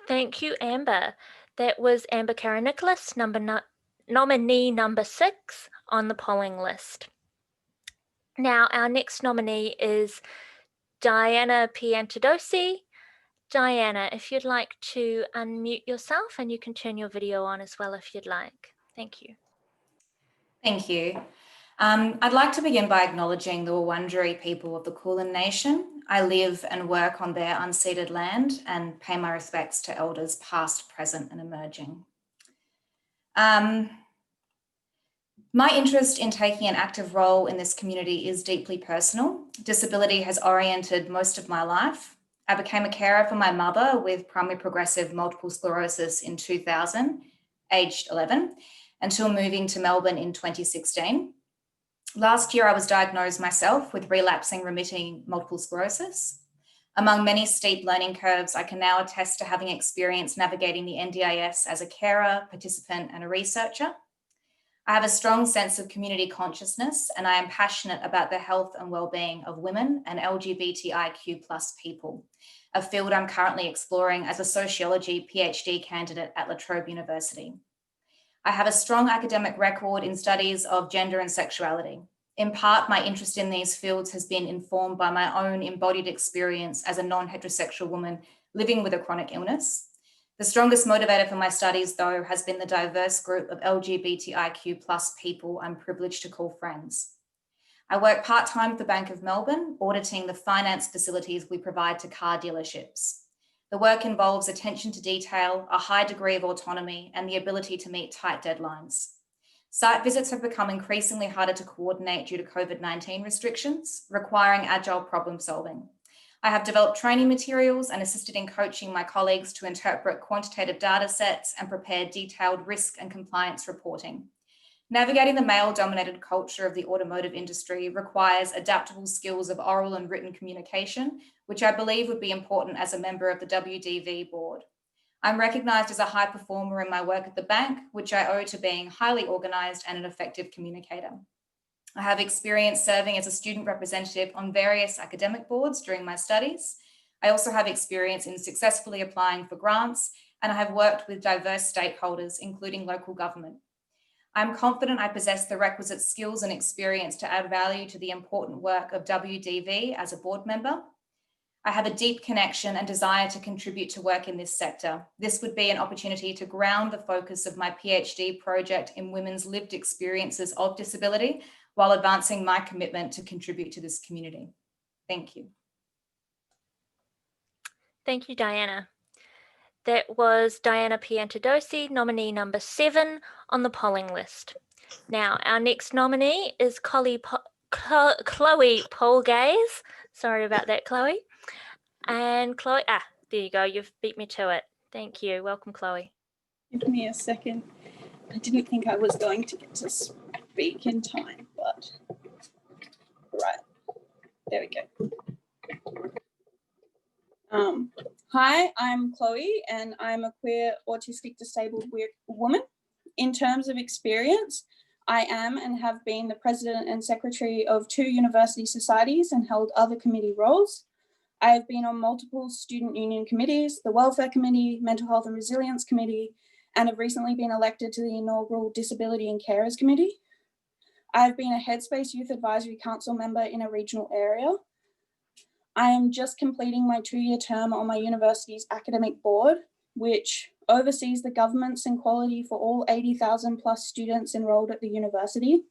Thank you, Amber. That was Amber Karanicholas, nominee number 6 on the polling list. Now, our next nominee is Diana Piantadosi. Diana, if you'd like to unmute yourself, and you can turn your video on as well if you'd like. Thank you. Thank you. I'd like to begin by acknowledging the Wurundjeri people of the Kulin Nation. I live and work on their unceded land and pay my respects to elders past, present and emerging. My interest in taking an active role in this community is deeply personal. Disability has oriented most of my life. I became a carer for my mother with primary progressive multiple sclerosis in 2000, aged 11, until moving to Melbourne in 2016. Last year, I was diagnosed myself with relapsing remitting multiple sclerosis. Among many steep learning curves, I can now attest to having experience navigating the NDIS as a carer, participant, and a researcher. I have a strong sense of community consciousness, and I am passionate about the health and well-being of women and LGBTIQ+ people, a field I'm currently exploring as a sociology PhD candidate at La Trobe University. I have a strong academic record in studies of gender and sexuality. In part, my interest in these fields has been informed by my own embodied experience as a non-heterosexual woman living with a chronic illness. The strongest motivator for my studies, though, has been the diverse group of LGBTIQ+ people I'm privileged to call friends. I work part-time at the Bank of Melbourne, auditing the finance facilities we provide to car dealerships. The work involves attention to detail, a high degree of autonomy, and the ability to meet tight deadlines. Site visits have become increasingly harder to coordinate due to COVID-19 restrictions, requiring agile problem solving. I have developed training materials and assisted in coaching my colleagues to interpret quantitative data sets and prepare detailed risk and compliance reporting. Navigating the male-dominated culture of the automotive industry requires adaptable skills of oral and written communication, which I believe would be important as a member of the WDV board. I'm recognised as a high performer in my work at the bank, which I owe to being highly organised and an effective communicator. I have experience serving as a student representative on various academic boards during my studies. I also have experience in successfully applying for grants, and I have worked with diverse stakeholders, including local government. I'm confident I possess the requisite skills and experience to add value to the important work of WDV as a board member. I have a deep connection and desire to contribute to work in this sector. This would be an opportunity to ground the focus of my PhD project in women's lived experiences of disability while advancing my commitment to contribute to this community. Thank you. Thank you, Diana. That was Diana Piantadosi, nominee number 7 on the polling list. Now, our next nominee is Chloe Polgaze. Sorry about that, Chloe. And Chloe, there you go. You've beat me to it. Thank you. Welcome, Chloe. Give me a second. I didn't think I was going to get to speak in time, but right. There we go. Hi, I'm Chloe, and I'm a queer, autistic, disabled woman. In terms of experience, I am and have been the president and secretary of 2 university societies and held other committee roles. I have been on multiple student union committees, the Welfare Committee, Mental Health and Resilience Committee, and have recently been elected to the inaugural Disability and Carers Committee. I have been a Headspace Youth Advisory Council member in a regional area. I am just completing my 2-year term on my university's academic board, which oversees the governance and quality for all 80,000 plus students enrolled at the university.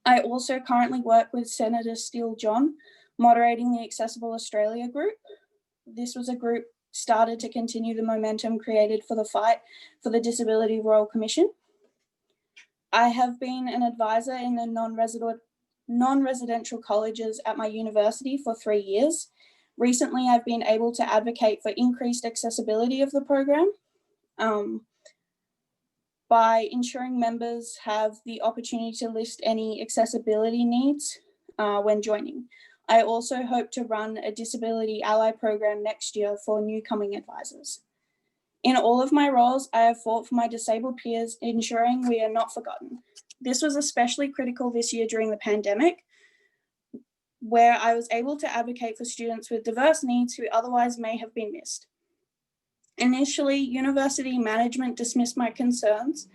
I also currently work with Senator Steele John, moderating the Accessible Australia group. This was a group started to continue the momentum created for the fight for the Disability Royal Commission. I have been an advisor in the non-residential colleges at my university for 3 years. Recently, I've been able to advocate for increased accessibility of the program by ensuring members have the opportunity to list any accessibility needs when joining. I also hope to run a disability ally program next year for new coming advisors. In all of my roles, I have fought for my disabled peers, ensuring we are not forgotten. This was especially critical this year during the pandemic, where I was able to advocate for students with diverse needs who otherwise may have been missed. Initially, university management dismissed my concerns,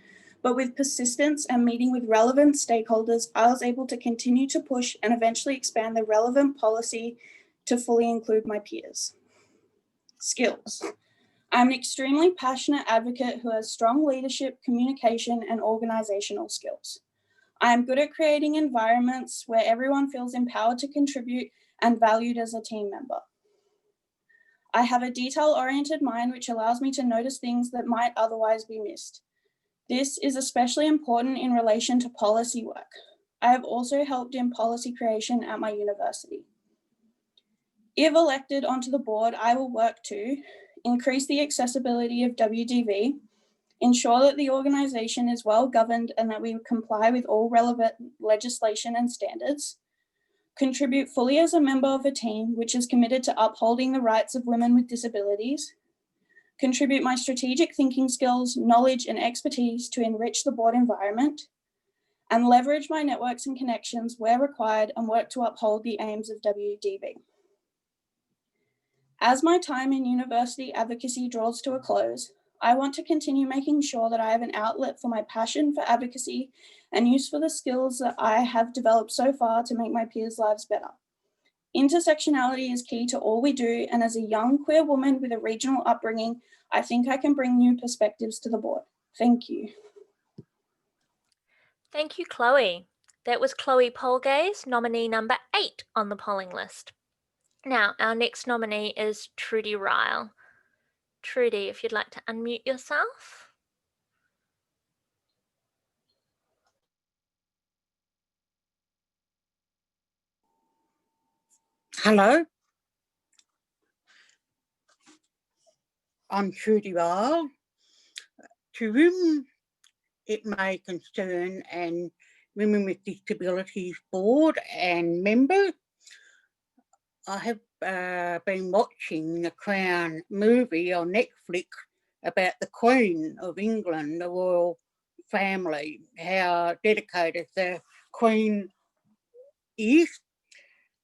but with persistence and meeting with relevant stakeholders, I was able to continue to push and eventually expand the relevant policy to fully include my peers. Skills. I'm an extremely passionate advocate who has strong leadership, communication, and organizational skills. I am good at creating environments where everyone feels empowered to contribute and valued as a team member. I have a detail-oriented mind which allows me to notice things that might otherwise be missed. This is especially important in relation to policy work. I have also helped in policy creation at my university. If elected onto the board, I will work to increase the accessibility of WDV, ensure that the organisation is well governed and that we comply with all relevant legislation and standards, contribute fully as a member of a team which is committed to upholding the rights of women with disabilities, contribute my strategic thinking skills, knowledge and expertise to enrich the board environment, and leverage my networks and connections where required and work to uphold the aims of WDV. As my time in university advocacy draws to a close, I want to continue making sure that I have an outlet for my passion for advocacy and use for the skills that I have developed so far to make my peers' lives better. Intersectionality is key to all we do, and as a young queer woman with a regional upbringing, I think I can bring new perspectives to the board. Thank you. Thank you, Chloe. That was Chloe Polgaze, nominee number 8 on the polling list. Now, our next nominee is Trudy Ryle. Trudy, if you'd like to unmute yourself. Hello, I'm Trudy Ryle. To whom it may concern, and Women with Disabilities Board and members, I have been watching the Crown movie on Netflix about the Queen of England, the royal family, how dedicated the Queen is.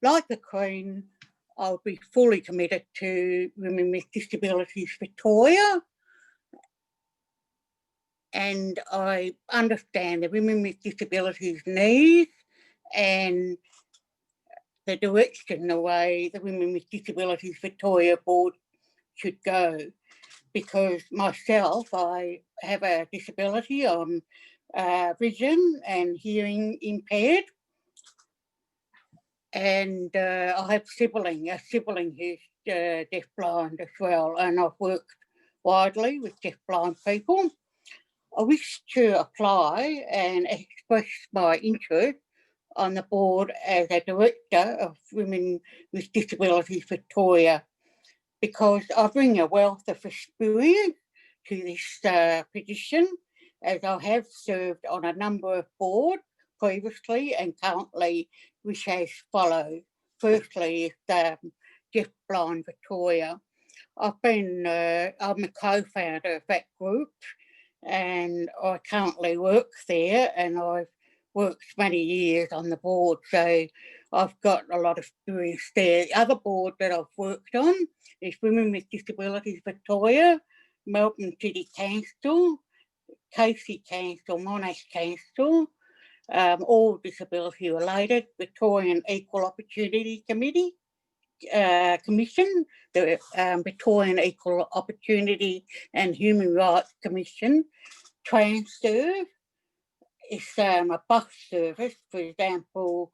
Like the Queen, I'll be fully committed to Women with Disabilities Victoria, and I understand the Women with Disabilities needs and the direction, the way the Women with Disabilities Victoria Board should go. Because myself, I have a disability, I'm vision and hearing impaired, and I have a sibling who's deafblind as well, and I've worked widely with deafblind people. I wish to apply and express my interest on the board as a director of Women with Disabilities Victoria, because I bring a wealth of experience to this position, as I have served on a number of boards previously and currently, which has followed. Firstly, is Deafblind Victoria. I'm a co-founder of that group, and I currently work there, and I've worked many years on the board, so I've got a lot of experience there. The other board that I've worked on is Women with Disabilities Victoria, Melbourne City Council, Casey Council, Monash Council, all disability related, Victorian Equal Opportunity Committee, Commission, the Victorian Equal Opportunity and Human Rights Commission, Transserve is a bus service, for example,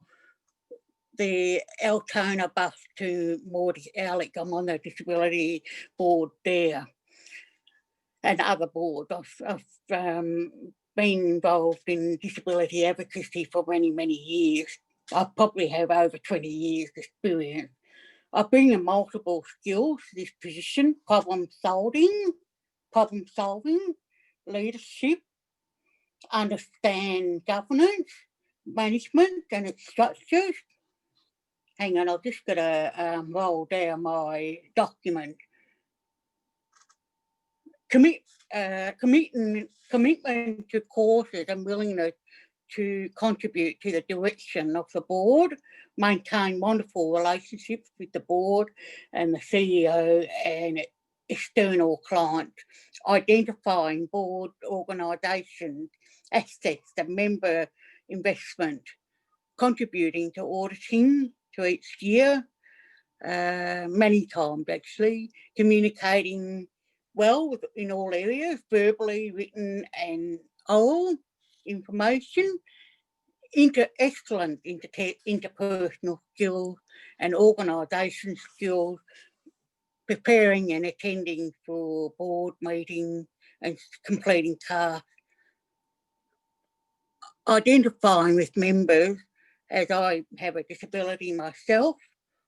the Altona bus to Morty Alec. I'm on the disability board there, and other boards. I've been involved in disability advocacy for many, many years. I probably have over 20 years experience. I bring in multiple skills to this position: problem solving, leadership, understand governance, management and its structures. Hang on, I've just got to roll down my document. Commitment to causes and willingness to contribute to the direction of the board, maintain wonderful relationships with the board and the CEO and external clients, identifying board organisations, assets and member investment, contributing to auditing to each year, many times actually, communicating well in all areas, verbally, written and oral information, excellent interpersonal skills and organisation skills, preparing and attending for board meetings and completing tasks, identifying with members, as I have a disability myself.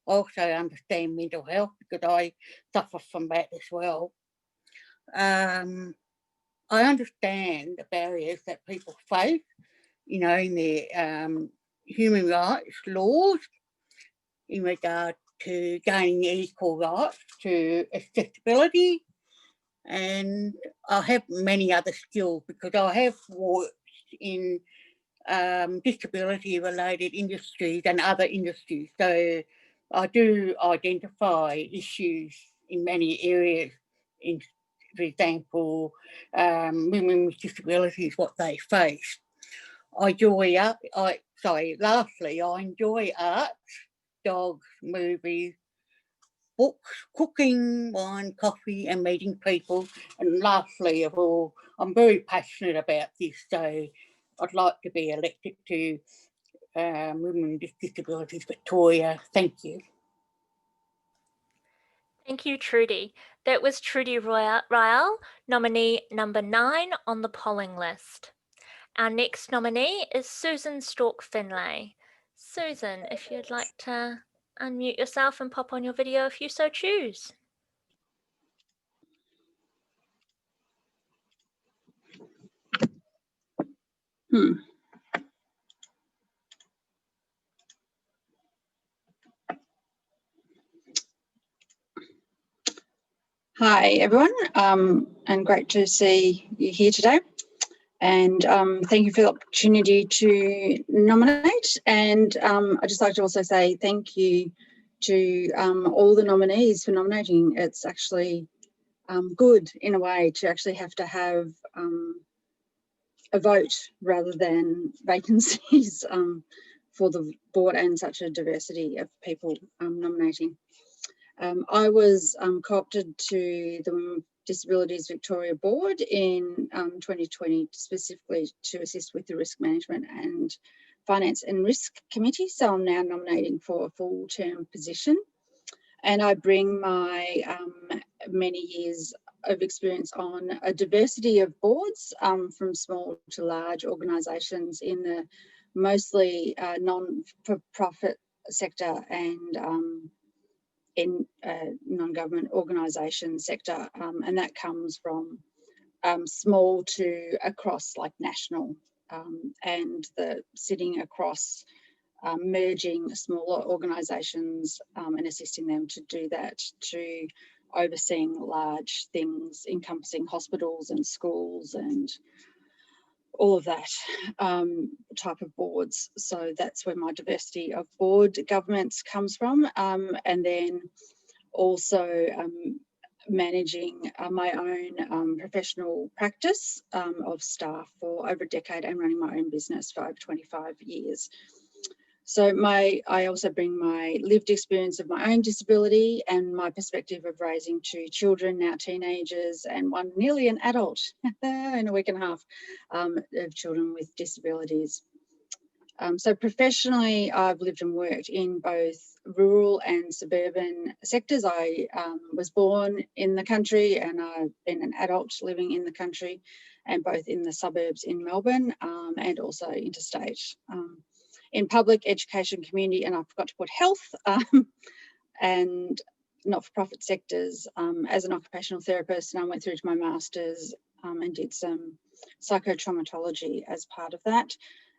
I also understand mental health because I suffer from that as well. I understand the barriers that people face, you know, in their human rights laws in regard to gaining equal rights to accessibility. And I have many other skills because I have worked in disability-related industries and other industries. So I do identify issues in many areas, for example, women with disabilities, what they face. Lastly, I enjoy art, dogs, movies, books, cooking, wine, coffee, and meeting people. And lastly of all, I'm very passionate about this, so I'd like to be elected to Women with Disabilities Victoria. Thank you. Thank you, Trudy. That was Trudy Ryle, nominee number 9 on the polling list. Our next nominee is Susan Stork Finlay. Susan, if you'd like to unmute yourself and pop on your video if you so choose. Hi everyone, and great to see you here today. And thank you for the opportunity to nominate. And I'd just like to also say thank you to all the nominees for nominating. It's actually good in a way to actually have a vote rather than vacancies for the board and such a diversity of people nominating. I was co-opted to the Women with Disabilities Victoria Board in 2020, specifically to assist with the Risk Management and Finance and Risk Committee. So I'm now nominating for a full-term position. And I bring my many years of experience on a diversity of boards from small to large organisations in the mostly non-for-profit sector and in non-government organisation sector, and that comes from small to across like national, and the sitting across merging smaller organisations and assisting them to do that, to overseeing large things encompassing hospitals and schools and all of that type of boards. So that's where my diversity of board governments comes from. And then also managing my own professional practice of staff for over a decade and running my own business for over 25 years. So I also bring my lived experience of my own disability and my perspective of raising 2 children, now teenagers, and one nearly an adult in a week and a half of children with disabilities. So professionally, I've lived and worked in both rural and suburban sectors. I was born in the country and I've been an adult living in the country, and both in the suburbs in Melbourne and also interstate. In public education, community, and I forgot to put health and not-for-profit sectors as an occupational therapist, and I went through to my master's and did some psychotraumatology as part of that.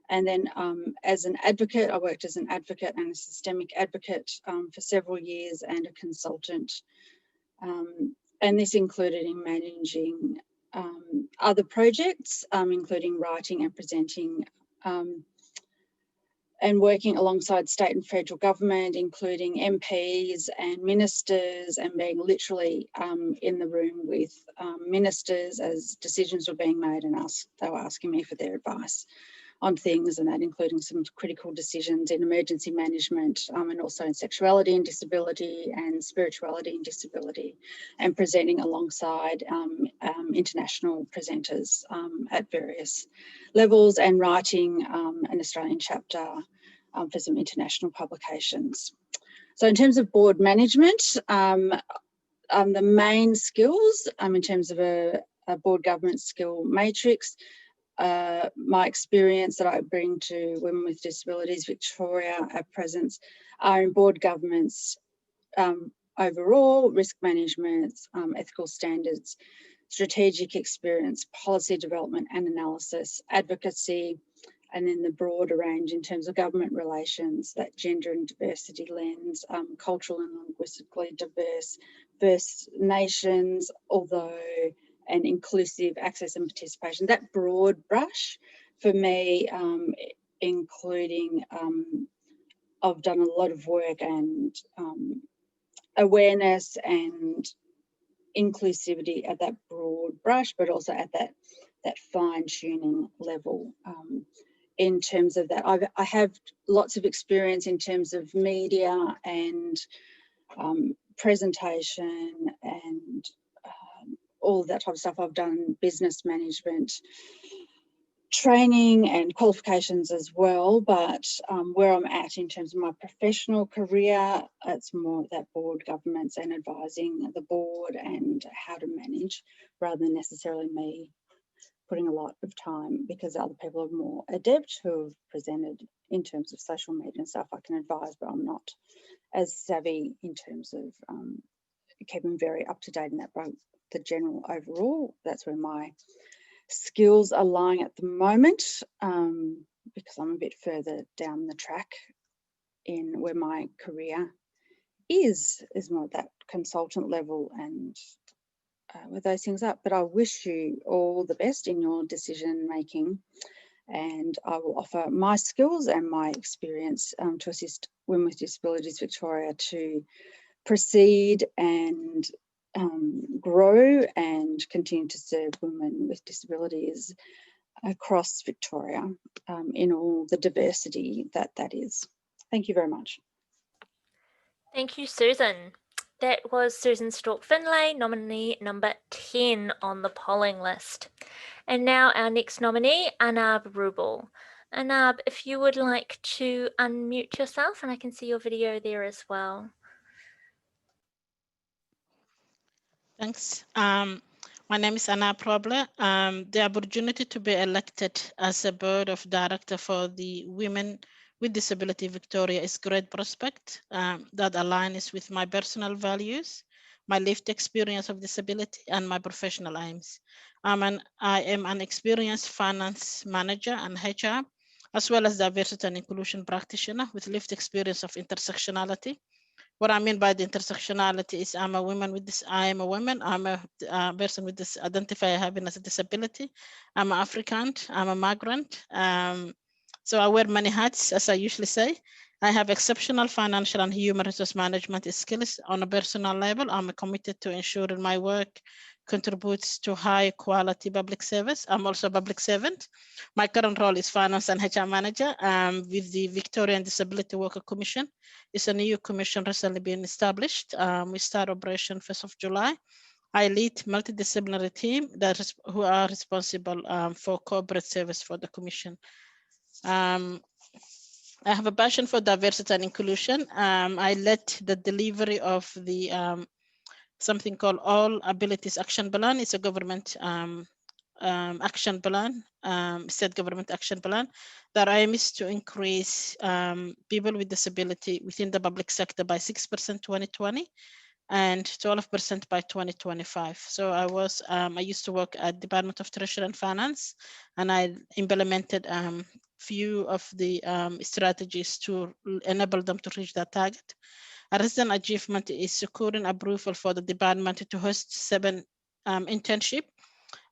And then as an advocate, I worked as an advocate and a systemic advocate for several years, and a consultant. And this included in managing other projects, including writing and presenting and working alongside state and federal government, including MPs and ministers, and being literally in the room with ministers as decisions were being made, and they were asking me for their advice on things, and that including some critical decisions in emergency management and also in sexuality and disability and spirituality and disability, and presenting alongside international presenters at various levels, and writing an Australian chapter for some international publications. So in terms of board management, the main skills in terms of a board governance skill matrix, my experience that I bring to Women with Disabilities Victoria at present are in board governance overall, risk management, ethical standards, strategic experience, policy development and analysis, advocacy, and then the broader range in terms of government relations, that gender and diversity lens, cultural and linguistically diverse, First Nations, and inclusive access and participation. That broad brush for me, including I've done a lot of work and awareness and inclusivity at that broad brush, but also at that fine-tuning level. In terms of that, I have lots of experience in terms of media and presentation and all of that type of stuff. I've done business management training and qualifications as well, but where I'm at in terms of my professional career, it's more that board governance and advising the board and how to manage, rather than necessarily me putting a lot of time, because other people are more adept who have presented in terms of social media and stuff. I can advise, but I'm not as savvy in terms of keeping very up to date in that, but the general overall, that's where my skills are lying at the moment, because I'm a bit further down the track in where my career is more at that consultant level and with those things up. But I wish you all the best in your decision making, and I will offer my skills and my experience to assist Women with Disabilities Victoria to proceed and grow and continue to serve women with disabilities across Victoria in all the diversity that is. Thank you very much. Thank you, Susan. That was Susan Stork Finlay, nominee number 10 on the polling list. And now our next nominee, Annaberubal. Annab, if you would like to unmute yourself, and I can see your video there as well. Thanks. My name is Annaberubal. The opportunity to be elected as a board of director for the Women with Disability Victoria is a great prospect that aligns with my personal values, my lived experience of disability, and my professional aims. I am an experienced finance manager and HR, as well as diversity and inclusion practitioner with lived experience of intersectionality. What I mean by the intersectionality is I'm a woman with this. I'm a person with this identify having as a disability. I'm African. I'm a migrant. So I wear many hats, as I usually say. I have exceptional financial and human resource management skills on a personal level. I'm committed to ensuring my work contributes to high quality public service. I'm also a public servant. My current role is finance and HR manager with the Victorian Disability Worker Commission. It's a new commission recently been established. We start operation 1st of July. I lead multidisciplinary team who are responsible for corporate service for the commission. I have a passion for diversity and inclusion. I led the delivery of the something called All Abilities Action Plan. It's a government action plan, state government action plan that aims to increase people with disability within the public sector by 6% 2020 and 12% by 2025. So I used to work at Department of Treasury and Finance, and I implemented few of the strategies to enable them to reach that target. A recent achievement is securing approval for the department to host 7 internship.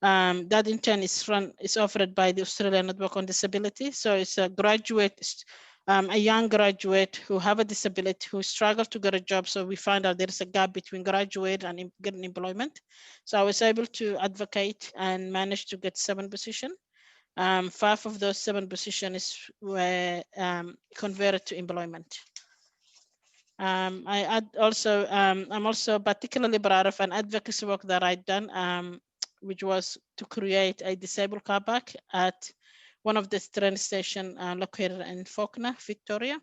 That intern is offered by the Australian Network on Disability. So it's a graduate, a young graduate who have a disability who struggle to get a job. So we find out there is a gap between graduate and getting employment. So I was able to advocate and manage to get 7 positions. 5 of those 7 positions were converted to employment. I'm also particularly proud of an advocacy work that I'd done, which was to create a disabled car park at one of the train stations located in Faulkner, Victoria.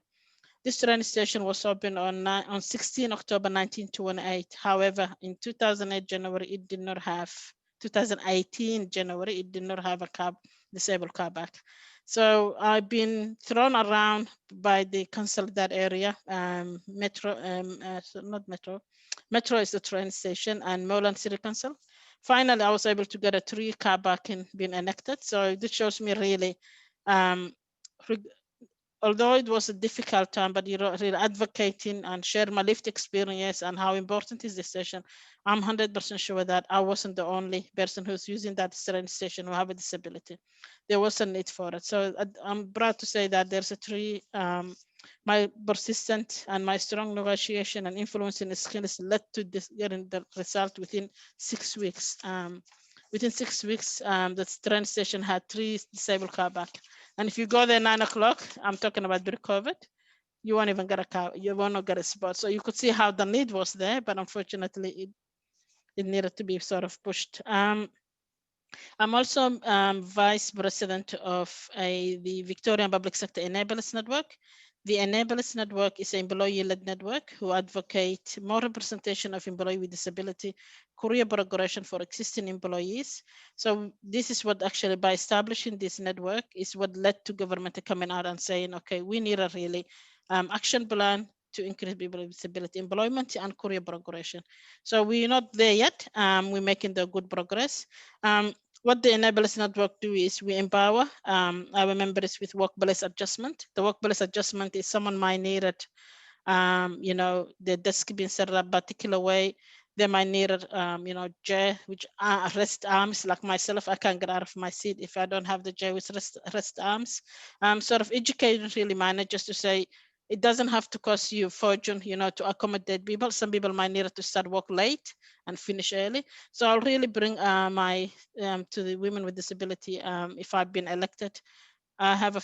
This train station was opened on 16 October 1928. However, in 2008 January, it did not have. 2018 January, it did not have a disabled car park. So I've been thrown around by the council of that area. Metro is the train station, and Moreland City Council. Finally, I was able to get a 3 car park being enacted. So this shows me really, although it was a difficult time, but really advocating and share my lived experience and how important is the station. I'm 100% sure that I wasn't the only person who's using that train station who have a disability. There was a need for it. So I'm proud to say that there's my persistent and my strong negotiation and influencing skills led to this getting the result within 6 weeks. Within 6 weeks, the train station had 3 disabled car back. And if you go there 9 o'clock, I'm talking about pre-COVID, you won't even get a car, you won't get a spot. So you could see how the need was there, but unfortunately it needed to be sort of pushed. I'm also vice president of the Victorian Public Sector Enablers Network. The Enablers Network is an employee-led network who advocate more representation of employees with disability, career progression for existing employees. So this is what actually, by establishing this network, is what led to government coming out and saying, okay, we need a really action plan to increase people with disability employment and career progression. So we're not there yet. We're making the good progress. What the Enablers Network do is we empower our members with workplace adjustment. The workplace adjustment is someone might need it, the desk being set up a particular way. They might need it, chair, which rest arms, like myself, I can't get out of my seat if I don't have the chair with rest arms. Sort of educating really managers to say, it doesn't have to cost you a fortune, to accommodate people. Some people might need to start work late and finish early. So I'll really bring to the women with disability if I've been elected. I'm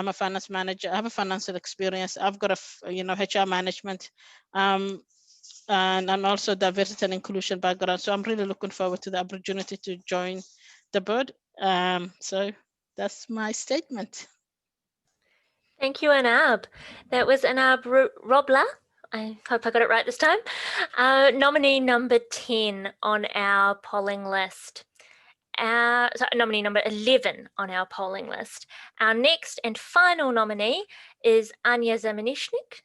a finance manager. I have a financial experience. I've got HR management, and I'm also diversity and inclusion background. So I'm really looking forward to the opportunity to join the board. So that's my statement. Thank you, Annab. That was Annaberubal. I hope I got it right this time. Nominee number 10 on our polling list. Nominee number 11 on our polling list. Our next and final nominee is Anya Zaminishnik.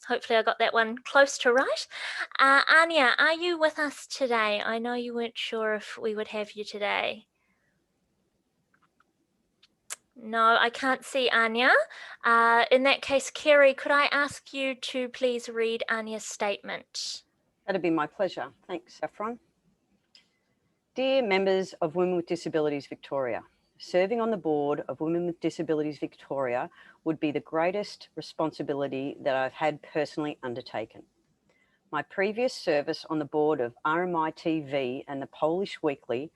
Hopefully I got that one close to right. Anya, are you with us today? I know you weren't sure if we would have you today. No, I can't see Anya. In that case, Kerry, could I ask you to please read Anya's statement? That'd be my pleasure. Thanks, Saffron. Dear members of Women with Disabilities Victoria, serving on the board of Women with Disabilities Victoria would be the greatest responsibility that I've had personally undertaken. My previous service on the board of RMI TV and the Polish Weekly,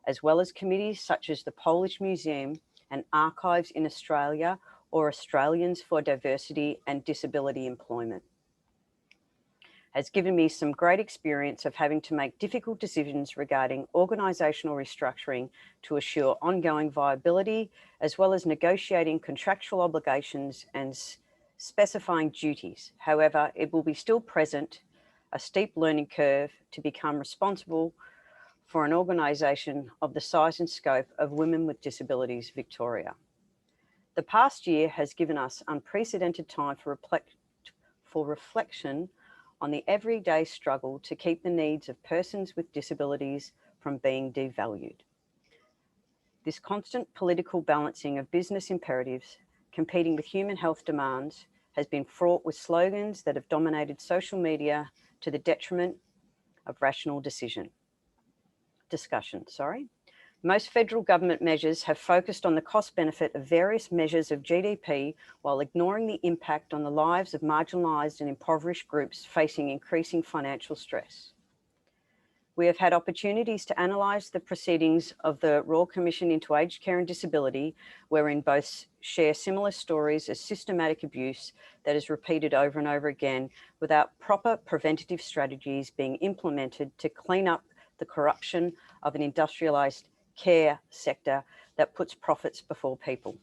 as well as committees such as the Polish Museum and Archives in Australia or Australians for Diversity and Disability Employment, has given me some great experience of having to make difficult decisions regarding organisational restructuring to assure ongoing viability, as well as negotiating contractual obligations and specifying duties. However, it will be still present a steep learning curve to become responsible for an organisation of the size and scope of Women with Disabilities Victoria. The past year has given us unprecedented time for reflection on the everyday struggle to keep the needs of persons with disabilities from being devalued. This constant political balancing of business imperatives competing with human health demands has been fraught with slogans that have dominated social media to the detriment of rational discussion. Most federal government measures have focused on the cost benefit of various measures of GDP while ignoring the impact on the lives of marginalised and impoverished groups facing increasing financial stress. We have had opportunities to analyse the proceedings of the Royal Commission into Aged Care and Disability, wherein both share similar stories of systematic abuse that is repeated over and over again without proper preventative strategies being implemented to clean up the corruption of an industrialised care sector that puts profits before people.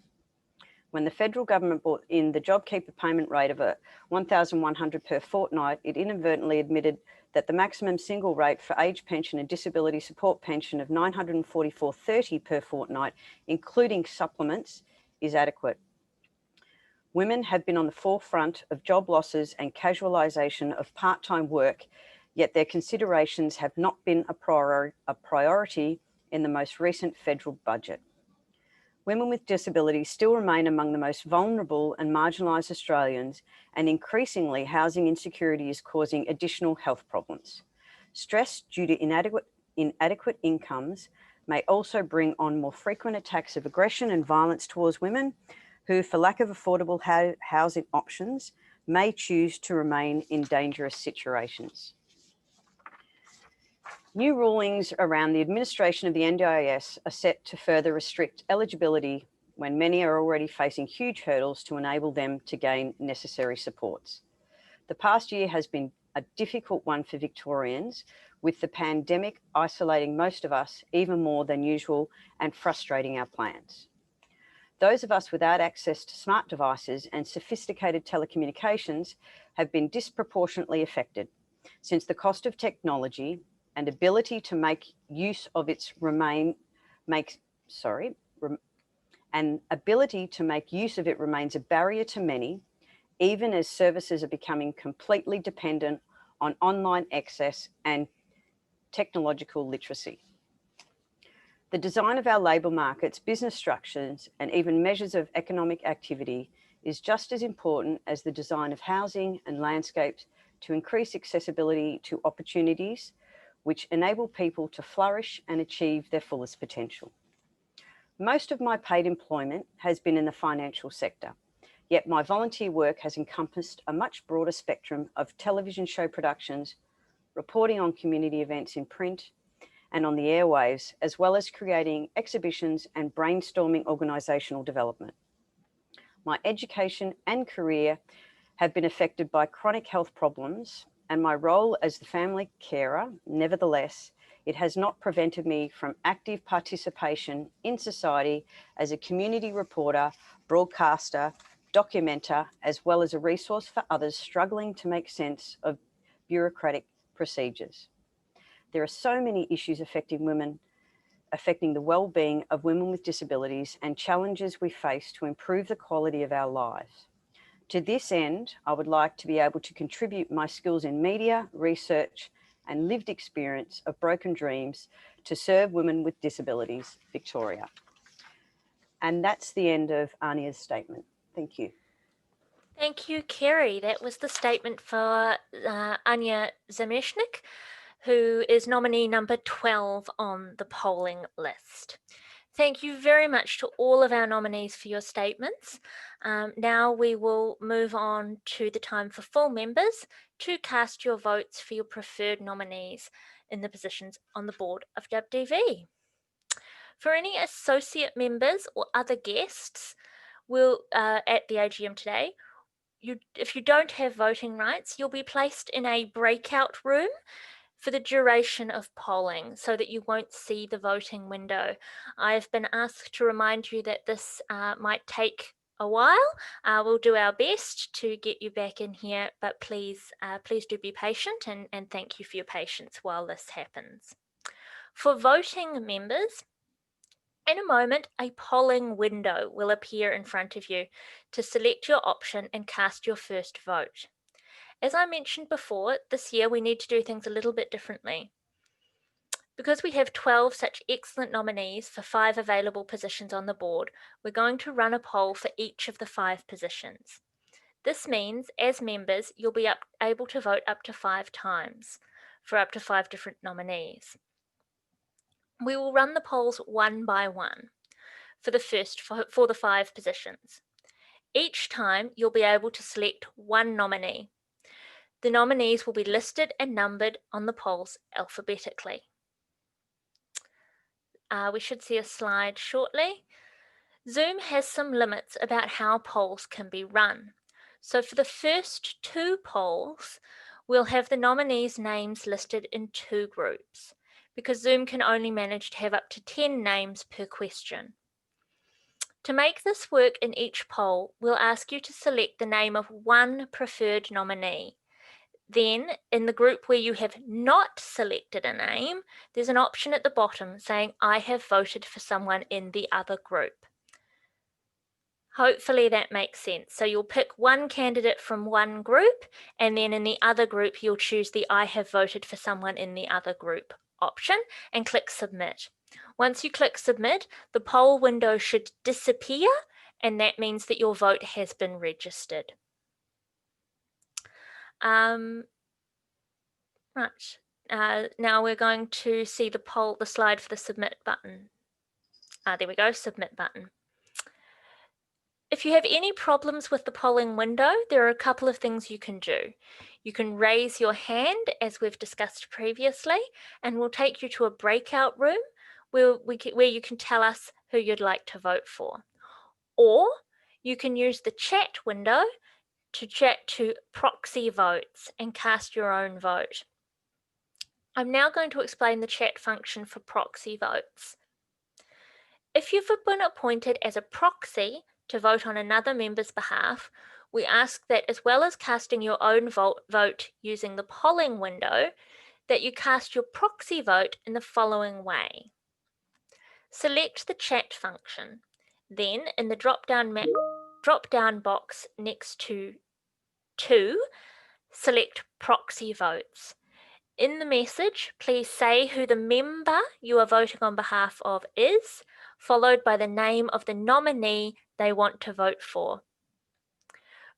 When the federal government brought in the JobKeeper payment rate of $1,100 per fortnight, it inadvertently admitted that the maximum single rate for age pension and disability support pension of $944.30 per fortnight, including supplements, is adequate. Women have been on the forefront of job losses and casualisation of part-time work, yet their considerations have not been a priority in the most recent federal budget. Women with disabilities still remain among the most vulnerable and marginalised Australians, and increasingly housing insecurity is causing additional health problems. Stress due to inadequate incomes may also bring on more frequent attacks of aggression and violence towards women who, for lack of affordable housing options, may choose to remain in dangerous situations. New rulings around the administration of the NDIS are set to further restrict eligibility when many are already facing huge hurdles to enable them to gain necessary supports. The past year has been a difficult one for Victorians, with the pandemic isolating most of us even more than usual and frustrating our plans. Those of us without access to smart devices and sophisticated telecommunications have been disproportionately affected, since the cost of technology and ability to make use of it remains a barrier to many, even as services are becoming completely dependent on online access and technological literacy. The design of our labour markets, business structures, and even measures of economic activity is just as important as the design of housing and landscapes to increase accessibility to opportunities which enable people to flourish and achieve their fullest potential. Most of my paid employment has been in the financial sector, yet my volunteer work has encompassed a much broader spectrum of television show productions, reporting on community events in print and on the airwaves, as well as creating exhibitions and brainstorming organisational development. My education and career have been affected by chronic health problems, and my role as the family carer, nevertheless, it has not prevented me from active participation in society as a community reporter, broadcaster, documenter, as well as a resource for others struggling to make sense of bureaucratic procedures. There are so many issues affecting women, affecting the well-being of women with disabilities, and challenges we face to improve the quality of our lives. To this end, I would like to be able to contribute my skills in media, research, and lived experience of broken dreams to serve women with disabilities, Victoria. And that's the end of Anya's statement. Thank you. Thank you, Kerry. That was the statement for Anya Zaminishnik, who is nominee number 12 on the polling list. Thank you very much to all of our nominees for your statements. Now we will move on to the time for full members to cast your votes for your preferred nominees in the positions on the board of WDV. For any associate members or other guests at the AGM today, if you don't have voting rights, you'll be placed in a breakout room for the duration of polling so that you won't see the voting window. I've been asked to remind you that this might take a while. We'll do our best to get you back in here, but please do be patient, and thank you for your patience while this happens. For voting members, in a moment, a polling window will appear in front of you to select your option and cast your first vote. As I mentioned before, this year we need to do things a little bit differently. Because we have 12 such excellent nominees for 5 available positions on the board, we're going to run a poll for each of the 5 positions. This means, as members, you'll be able to vote up to 5 times for up to 5 different nominees. We will run the polls one by one for the 5 positions. Each time, you'll be able to select one nominee. The nominees will be listed and numbered on the polls alphabetically. We should see a slide shortly. Zoom has some limits about how polls can be run. So for the first 2 polls, we'll have the nominees' names listed in 2 groups, because Zoom can only manage to have up to 10 names per question. To make this work in each poll, we'll ask you to select the name of one preferred nominee. Then, in the group where you have not selected a name, there's an option at the bottom saying, I have voted for someone in the other group. Hopefully that makes sense. So you'll pick one candidate from one group, and then in the other group, you'll choose the I have voted for someone in the other group option and click submit. Once you click submit, the poll window should disappear, and that means that your vote has been registered. Now we're going to see the slide for the submit button. There we go, submit button. If you have any problems with the polling window, there are a couple of things you can do. You can raise your hand, as we've discussed previously, and we'll take you to a breakout room where you can tell us who you'd like to vote for. Or you can use the chat window to chat to proxy votes and cast your own vote. I'm now going to explain the chat function for proxy votes. If you've been appointed as a proxy to vote on another member's behalf, we ask that, as well as casting your own vote using the polling window, that you cast your proxy vote in the following way. Select the chat function. Then, in the drop-down box next to select proxy votes. In the message, please say who the member you are voting on behalf of is, followed by the name of the nominee they want to vote for.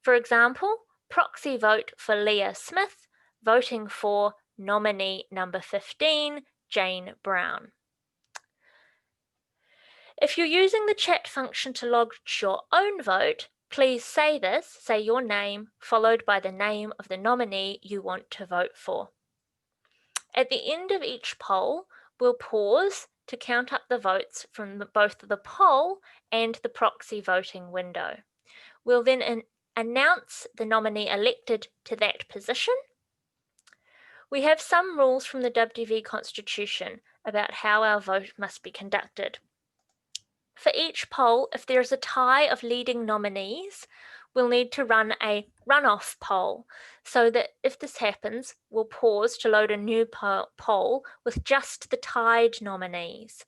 For example, proxy vote for Leah Smith, voting for nominee number 15, Jane Brown. If you're using the chat function to lodge your own vote, please say your name, followed by the name of the nominee you want to vote for. At the end of each poll, we'll pause to count up the votes from both the poll and the proxy voting window. We'll then announce the nominee elected to that position. We have some rules from the WDV Constitution about how our vote must be conducted. For each poll, if there is a tie of leading nominees, we'll need to run a runoff poll, so that if this happens, we'll pause to load a new poll with just the tied nominees.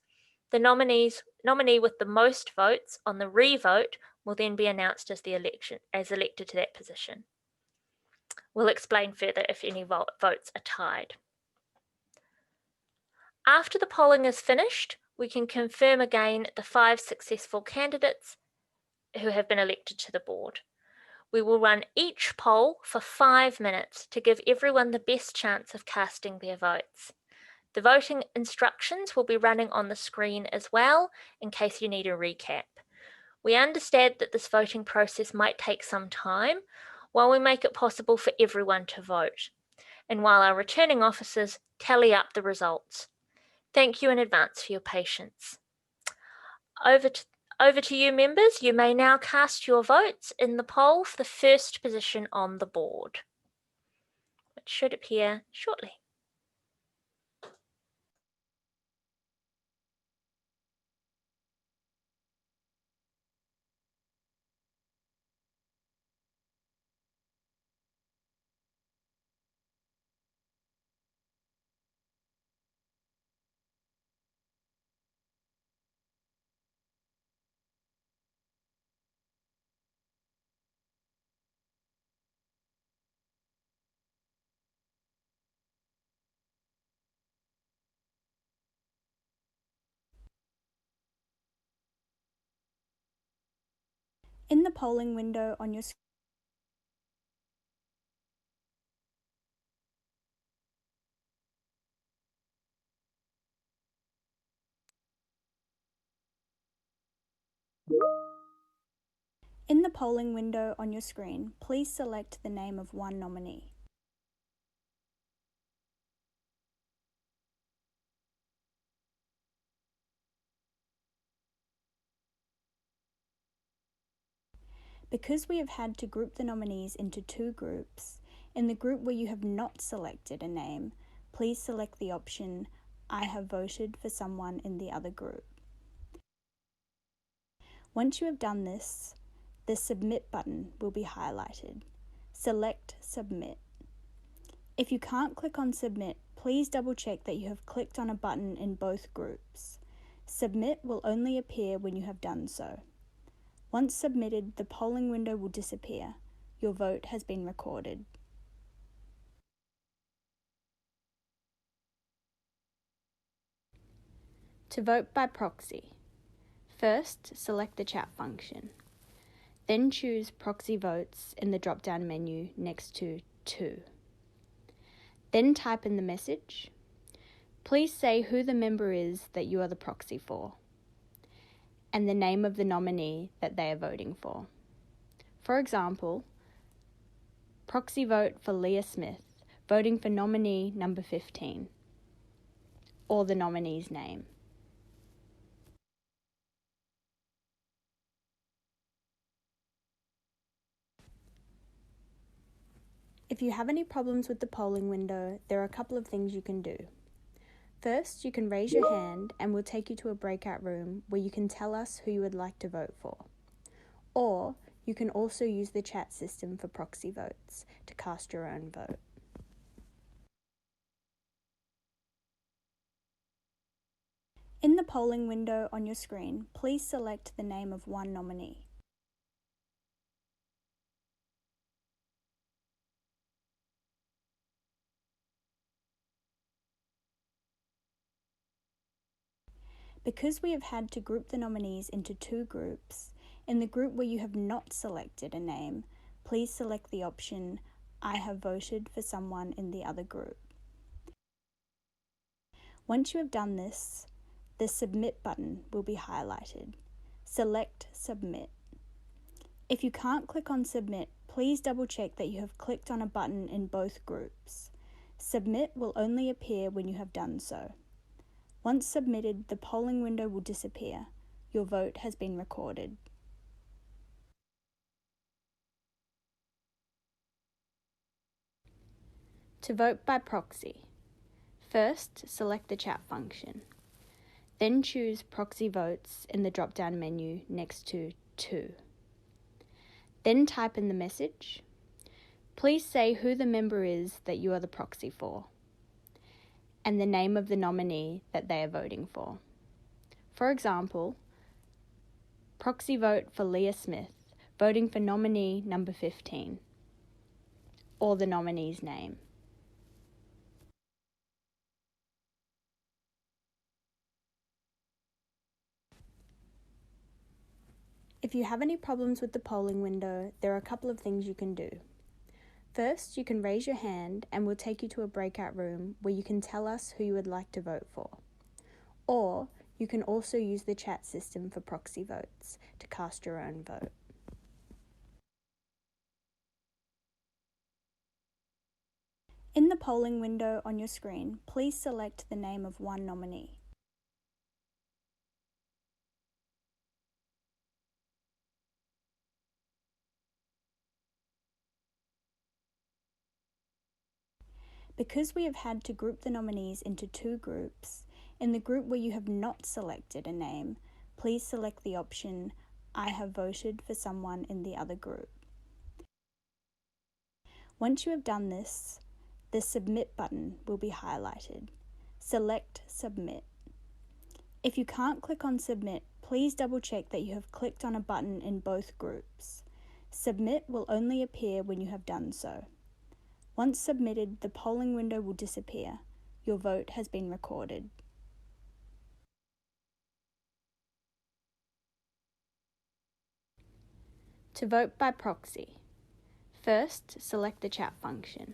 The nominee with the most votes on the re-vote will then be announced as elected to that position. We'll explain further if any votes are tied. After the polling is finished, we can confirm again the 5 successful candidates who have been elected to the board. We will run each poll for 5 minutes to give everyone the best chance of casting their votes. The voting instructions will be running on the screen as well, in case you need a recap. We understand that this voting process might take some time, while we make it possible for everyone to vote, and while our returning officers tally up the results. Thank you in advance for your patience. Over to you, members. You may now cast your votes in the poll for the first position on the board, which should appear shortly. In the polling window on your screen, please select the name of one nominee. Because we have had to group the nominees into two groups, in the group where you have not selected a name, please select the option I have voted for someone in the other group. Once you have done this, the Submit button will be highlighted. Select Submit. If you can't click on Submit, please double check that you have clicked on a button in both groups. Submit will only appear when you have done so. Once submitted, the polling window will disappear. Your vote has been recorded. To vote by proxy, first select the chat function. Then choose Proxy Votes in the drop-down menu next to To. Then type in the message. Please say who the member is that you are the proxy for, and the name of the nominee that they are voting for. For example, proxy vote for Leah Smith, voting for nominee number 15, or the nominee's name. If you have any problems with the polling window, there are a couple of things you can do. First, you can raise your hand and we'll take you to a breakout room where you can tell us who you would like to vote for. Or you can also use the chat system for proxy votes to cast your own vote. In the polling window on your screen, please select the name of one nominee. Because we have had to group the nominees into two groups, in the group where you have not selected a name, please select the option I have voted for someone in the other group. Once you have done this, the Submit button will be highlighted. Select Submit. If you can't click on Submit, please double check that you have clicked on a button in both groups. Submit will only appear when you have done so. Once submitted, the polling window will disappear. Your vote has been recorded. To vote by proxy, first select the chat function. Then choose Proxy Votes in the drop-down menu next to To. Then type in the message. Please say who the member is that you are the proxy for, and the name of the nominee that they are voting for. For example, proxy vote for Leah Smith, voting for nominee number 15, or the nominee's name. If you have any problems with the polling window, there are a couple of things you can do. First, you can raise your hand and we'll take you to a breakout room where you can tell us who you would like to vote for. Or you can also use the chat system for proxy votes to cast your own vote. In the polling window on your screen, please select the name of one nominee. Because we have had to group the nominees into two groups, in the group where you have not selected a name, please select the option I have voted for someone in the other group. Once you have done this, the Submit button will be highlighted. Select Submit. If you can't click on Submit, please double check that you have clicked on a button in both groups. Submit will only appear when you have done so. Once submitted, the polling window will disappear. Your vote has been recorded. To vote by proxy, first select the chat function.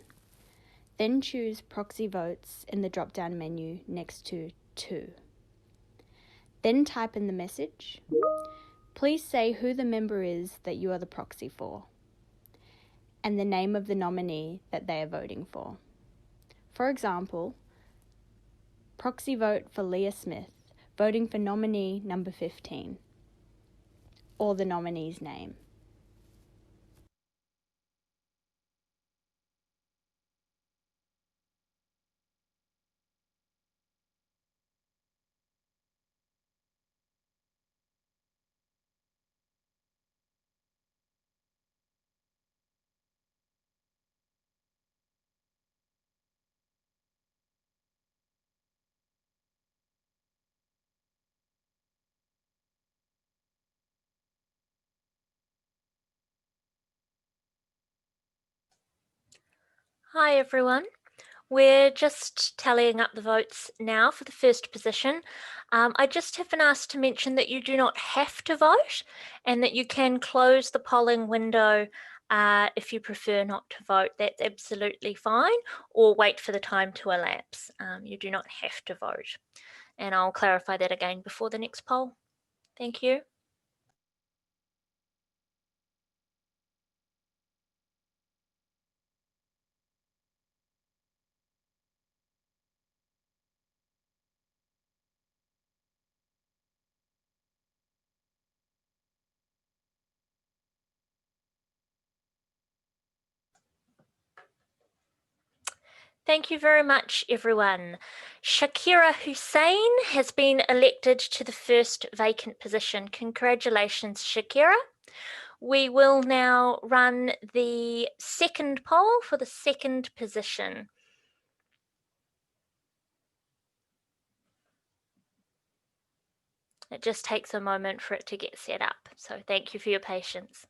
Then choose Proxy Votes in the drop-down menu next to To. Then type in the message. Please say who the member is that you are the proxy for, and the name of the nominee that they are voting for. For example, proxy vote for Leah Smith, voting for nominee number 15, or the nominee's name. Hi everyone. We're just tallying up the votes now for the first position. I just have been asked to mention that you do not have to vote and that you can close the polling window if you prefer not to vote. That's absolutely fine, or wait for the time to elapse. You do not have to vote. And I'll clarify that again before the next poll. Thank you. Thank you very much, everyone. Shakira Hussein has been elected to the first vacant position. Congratulations, Shakira. We will now run the second poll for the second position. It just takes a moment for it to get set up, so thank you for your patience.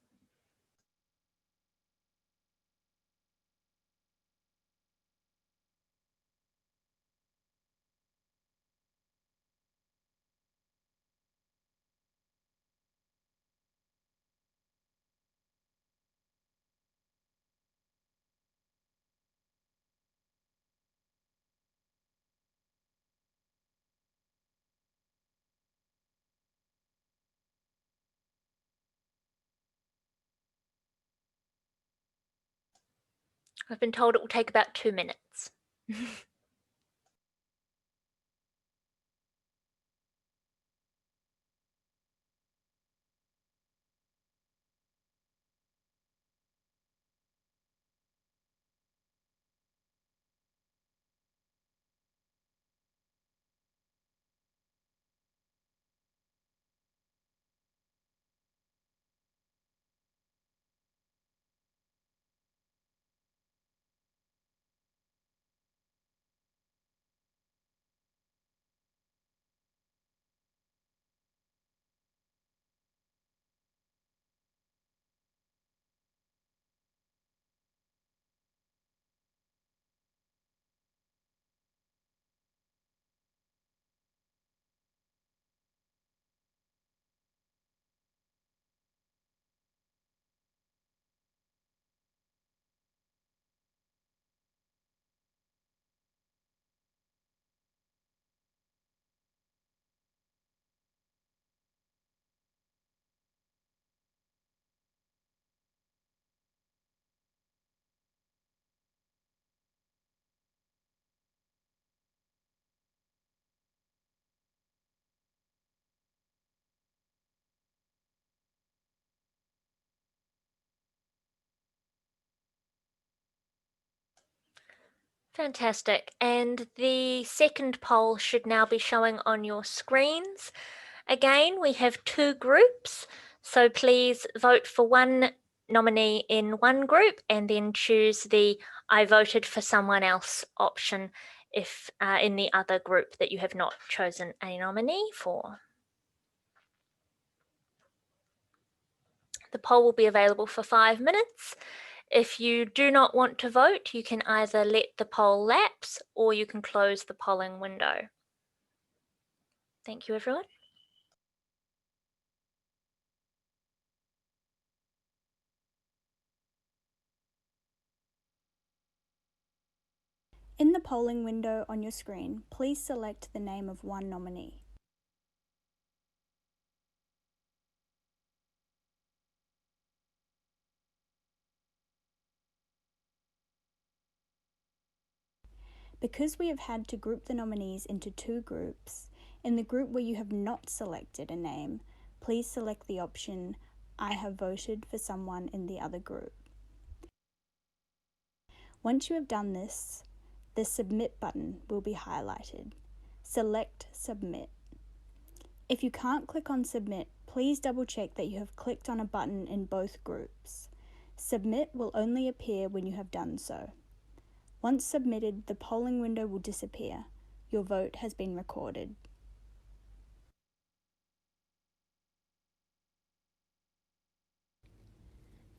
I've been told it will take about 2 minutes. Fantastic. And the second poll should now be showing on your screens. Again, we have 2 groups, so please vote for one nominee in one group and then choose the I voted for someone else option if in the other group that you have not chosen a nominee for. The poll will be available for 5 minutes. If you do not want to vote, you can either let the poll lapse or you can close the polling window. Thank you, everyone. In the polling window on your screen, please select the name of one nominee. Because we have had to group the nominees into 2 groups, in the group where you have not selected a name, please select the option I have voted for someone in the other group. Once you have done this, the Submit button will be highlighted. Select Submit. If you can't click on Submit, please double check that you have clicked on a button in both groups. Submit will only appear when you have done so. Once submitted, the polling window will disappear. Your vote has been recorded.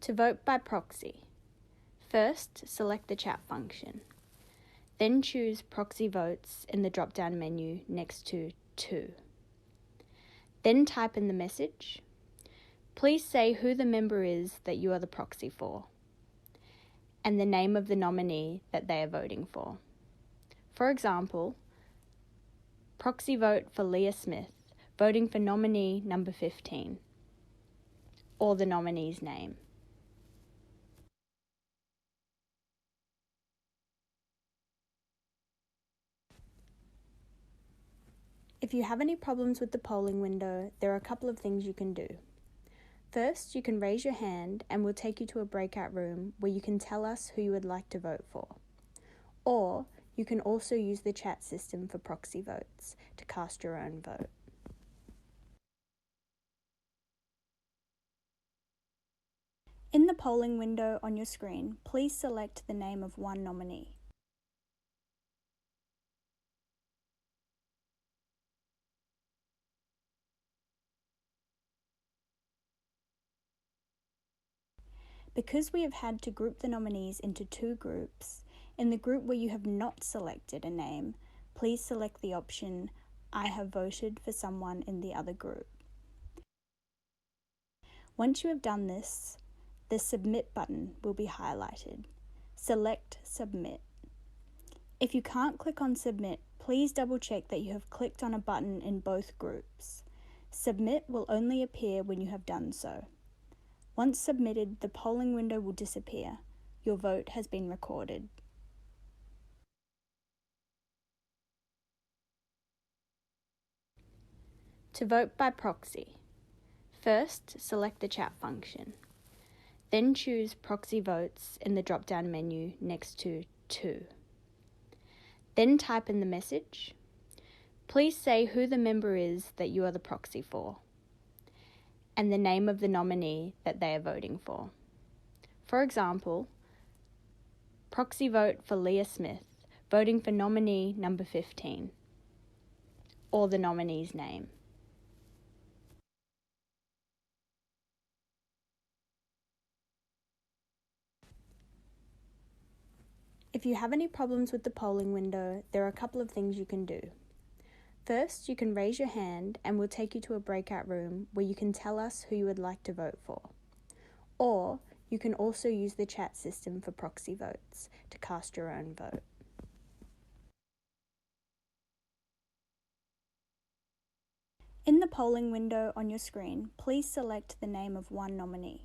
To vote by proxy. First, select the chat function. Then choose Proxy Votes in the drop-down menu next to To. Then type in the message. Please say who the member is that you are the proxy for, and the name of the nominee that they are voting for. For example, proxy vote for Leah Smith, voting for nominee number 15, or the nominee's name. If you have any problems with the polling window, there are a couple of things you can do. First, you can raise your hand and we'll take you to a breakout room where you can tell us who you would like to vote for. Or you can also use the chat system for proxy votes to cast your own vote. In the polling window on your screen, please select the name of one nominee. Because we have had to group the nominees into two groups, in the group where you have not selected a name, please select the option, I have voted for someone in the other group. Once you have done this, the Submit button will be highlighted. Select Submit. If you can't click on Submit, please double check that you have clicked on a button in both groups. Submit will only appear when you have done so. Once submitted, the polling window will disappear. Your vote has been recorded. To vote by proxy, first select the chat function. Then choose Proxy Votes in the drop-down menu next to To. Then type in the message. Please say who the member is that you are the proxy for, and the name of the nominee that they are voting for. For example, proxy vote for Leah Smith, voting for nominee number 15, or the nominee's name. If you have any problems with the polling window, there are a couple of things you can do. First, you can raise your hand and we'll take you to a breakout room where you can tell us who you would like to vote for. Or you can also use the chat system for proxy votes to cast your own vote. In the polling window on your screen, please select the name of one nominee.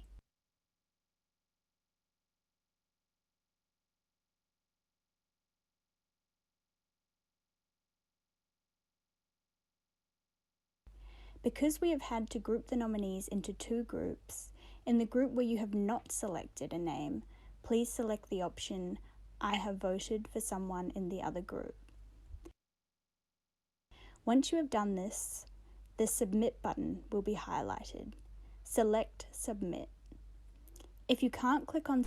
Because we have had to group the nominees into two groups, in the group where you have not selected a name, please select the option, I have voted for someone in the other group. Once you have done this, the Submit button will be highlighted. Select Submit. If you can't click on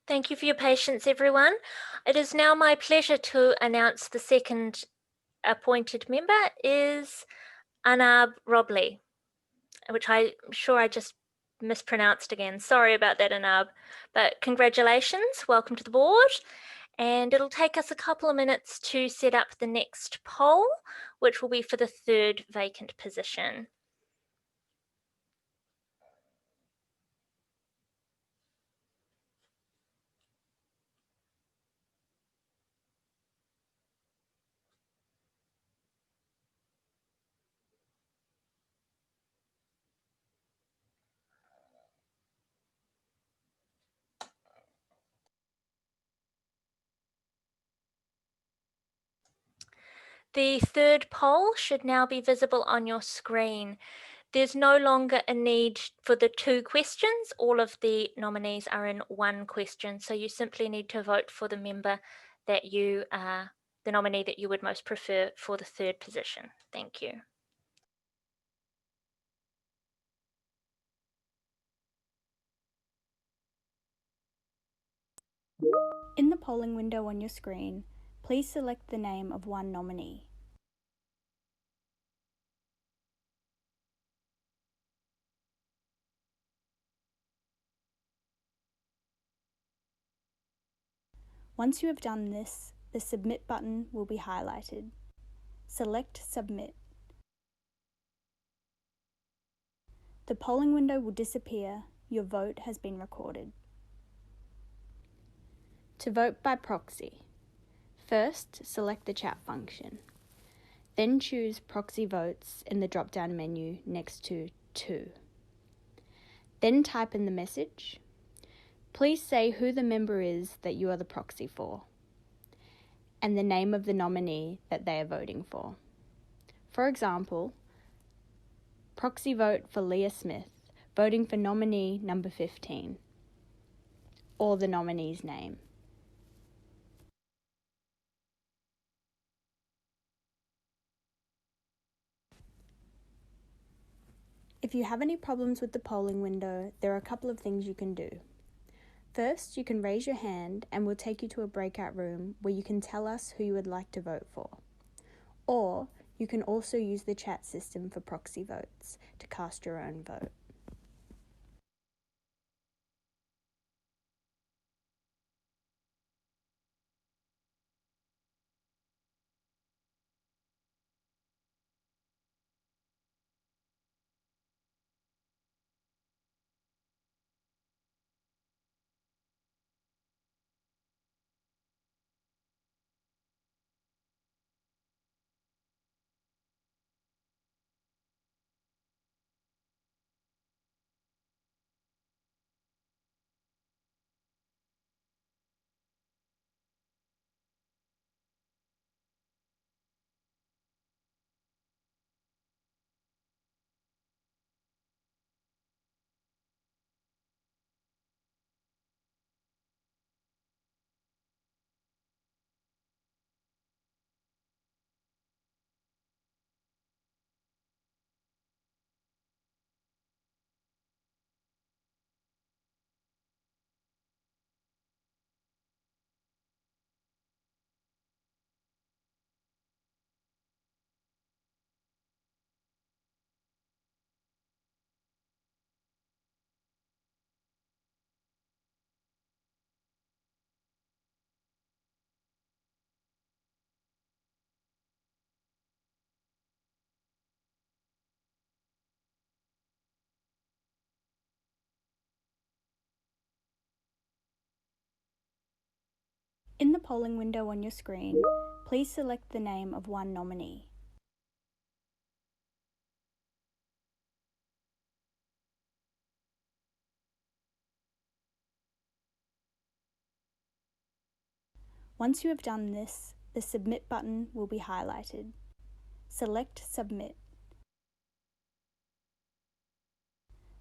Thank you for your patience, everyone. It is now my pleasure to announce the second appointed member is Annaberubal, which I'm sure I just mispronounced again. Sorry about that, Anab. But congratulations, welcome to the board. And it'll take us a couple of minutes to set up the next poll, which will be for the third vacant position. The third poll should now be visible on your screen. There's no longer a need for the two questions. All of the nominees are in one question. So you simply need to vote for the member that the nominee that you would most prefer for the third position. Thank you. In the polling window on your screen, please select the name of one nominee. Once you have done this, the Submit button will be highlighted. Select Submit. The polling window will disappear. Your vote has been recorded. To vote by proxy, first select the chat function. Then choose Proxy Votes in the drop-down menu next to 2. Then type in the message. Please say who the member is that you are the proxy for, and the name of the nominee that they are voting for. For example, proxy vote for Leah Smith, voting for nominee number 15, or the nominee's name. If you have any problems with the polling window, there are a couple of things you can do. First, you can raise your hand and we'll take you to a breakout room where you can tell us who you would like to vote for. Or you can also use the chat system for proxy votes to cast your own vote. In the polling window on your screen, please select the name of one nominee. Once you have done this, the Submit button will be highlighted. Select Submit.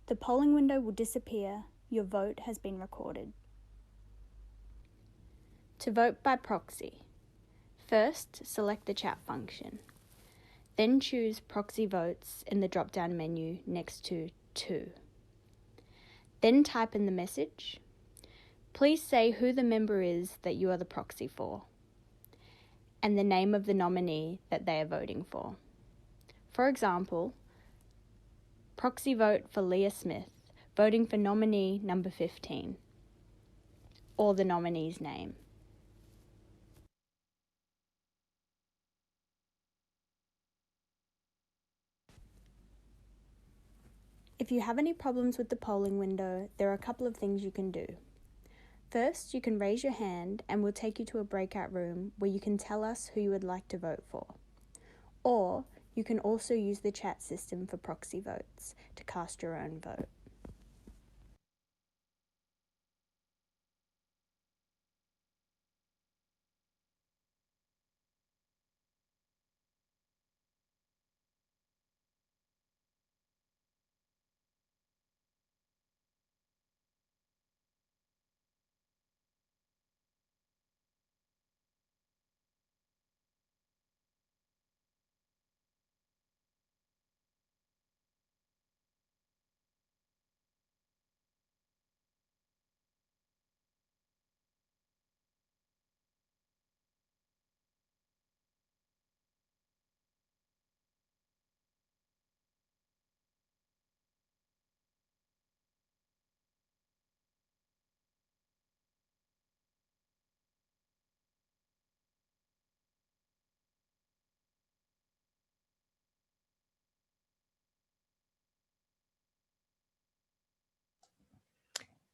The polling window will disappear. Your vote has been recorded. To vote by proxy, first select the chat function. Then choose Proxy Votes in the drop-down menu next to 2. Then type in the message. Please say who the member is that you are the proxy for, and the name of the nominee that they are voting for. For example, proxy vote for Leah Smith, voting for nominee number 15, or the nominee's name. If you have any problems with the polling window, there are a couple of things you can do. First, you can raise your hand and we'll take you to a breakout room where you can tell us who you would like to vote for. Or you can also use the chat system for proxy votes to cast your own vote.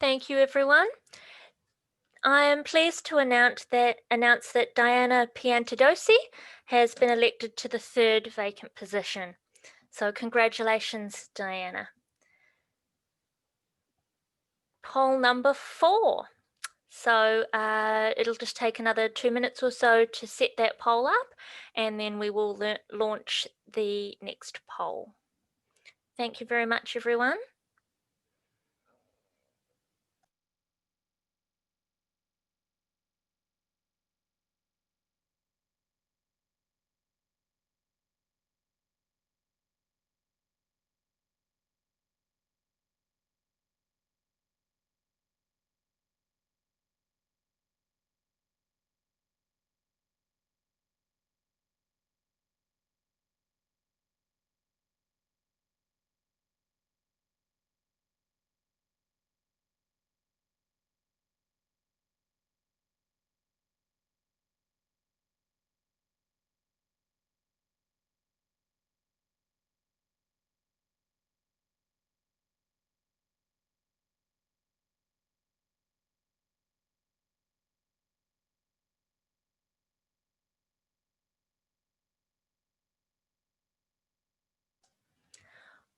Thank you, everyone. I am pleased to announce that Diana Piantadosi has been elected to the third vacant position. So congratulations, Diana. Poll number 4. So it'll just take another 2 minutes or so to set that poll up, and then we will launch the next poll. Thank you very much, everyone.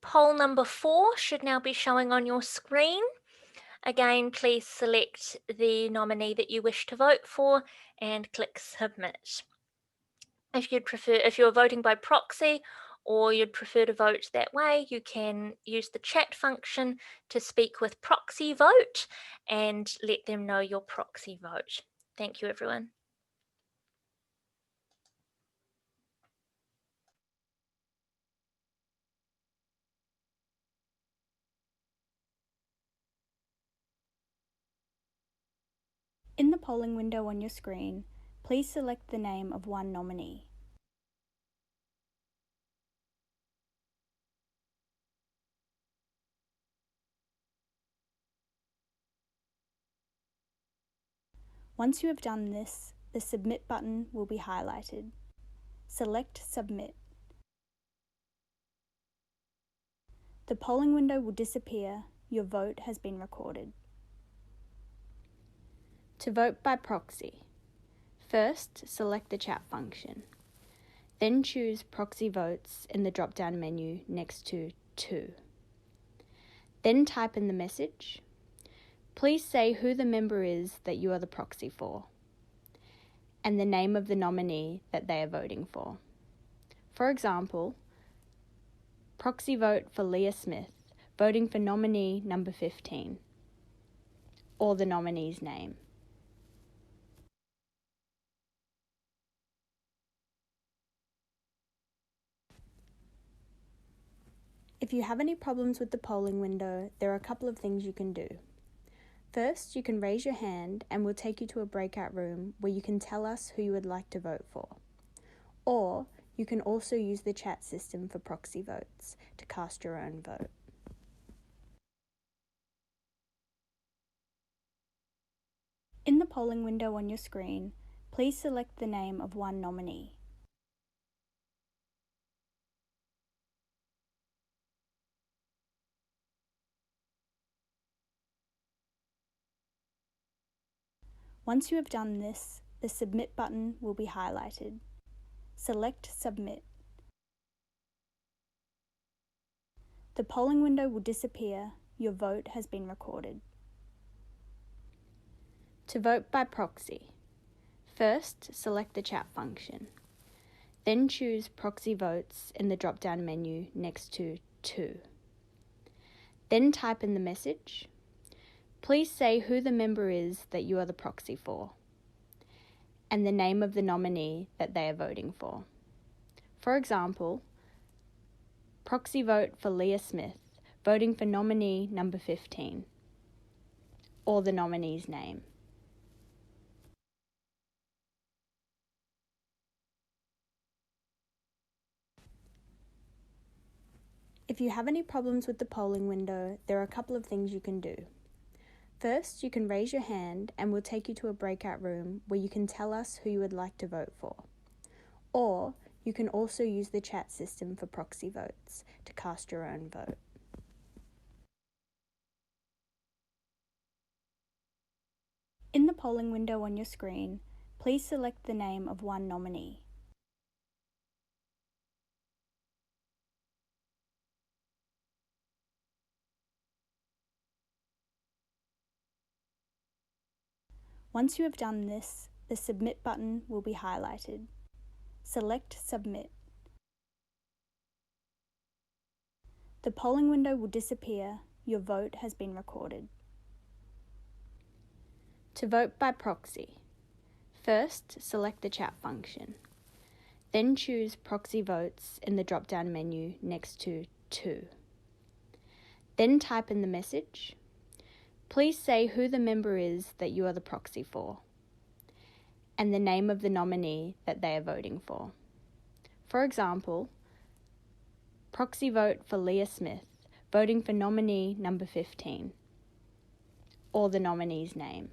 Poll number 4 should now be showing on your screen. Again, please select the nominee that you wish to vote for and click submit. If you're voting by proxy or you'd prefer to vote that way, you can use the chat function to speak with Proxy Vote and let them know your proxy vote. Thank you, everyone. In the polling window on your screen, please select the name of one nominee. Once you have done this, the Submit button will be highlighted. Select Submit. The polling window will disappear. Your vote has been recorded. To vote by proxy, first select the chat function. Then choose Proxy Votes in the drop-down menu next to To. Then type in the message. Please say who the member is that you are the proxy for, and the name of the nominee that they are voting for. For example, proxy vote for Leah Smith, voting for nominee number 15, or the nominee's name. If you have any problems with the polling window, there are a couple of things you can do. First, you can raise your hand and we'll take you to a breakout room where you can tell us who you would like to vote for. Or you can also use the chat system for proxy votes to cast your own vote. In the polling window on your screen, please select the name of one nominee. Once you have done this, the Submit button will be highlighted. Select Submit. The polling window will disappear. Your vote has been recorded. To vote by proxy, first select the chat function. Then choose Proxy Votes in the drop-down menu next to To. Then type in the message. Please say who the member is that you are the proxy for, and the name of the nominee that they are voting for. For example, proxy vote for Leah Smith, voting for nominee number 15, or the nominee's name. If you have any problems with the polling window, there are a couple of things you can do. First, you can raise your hand and we'll take you to a breakout room where you can tell us who you would like to vote for. Or you can also use the chat system for proxy votes to cast your own vote. In the polling window on your screen, please select the name of one nominee. Once you have done this, the Submit button will be highlighted. Select Submit. The polling window will disappear. Your vote has been recorded. To vote by proxy, first select the chat function. Then choose Proxy Votes in the drop-down menu next to To. Then type in the message. Please say who the member is that you are the proxy for, and the name of the nominee that they are voting for. For example, proxy vote for Leah Smith, voting for nominee number 15, or the nominee's name.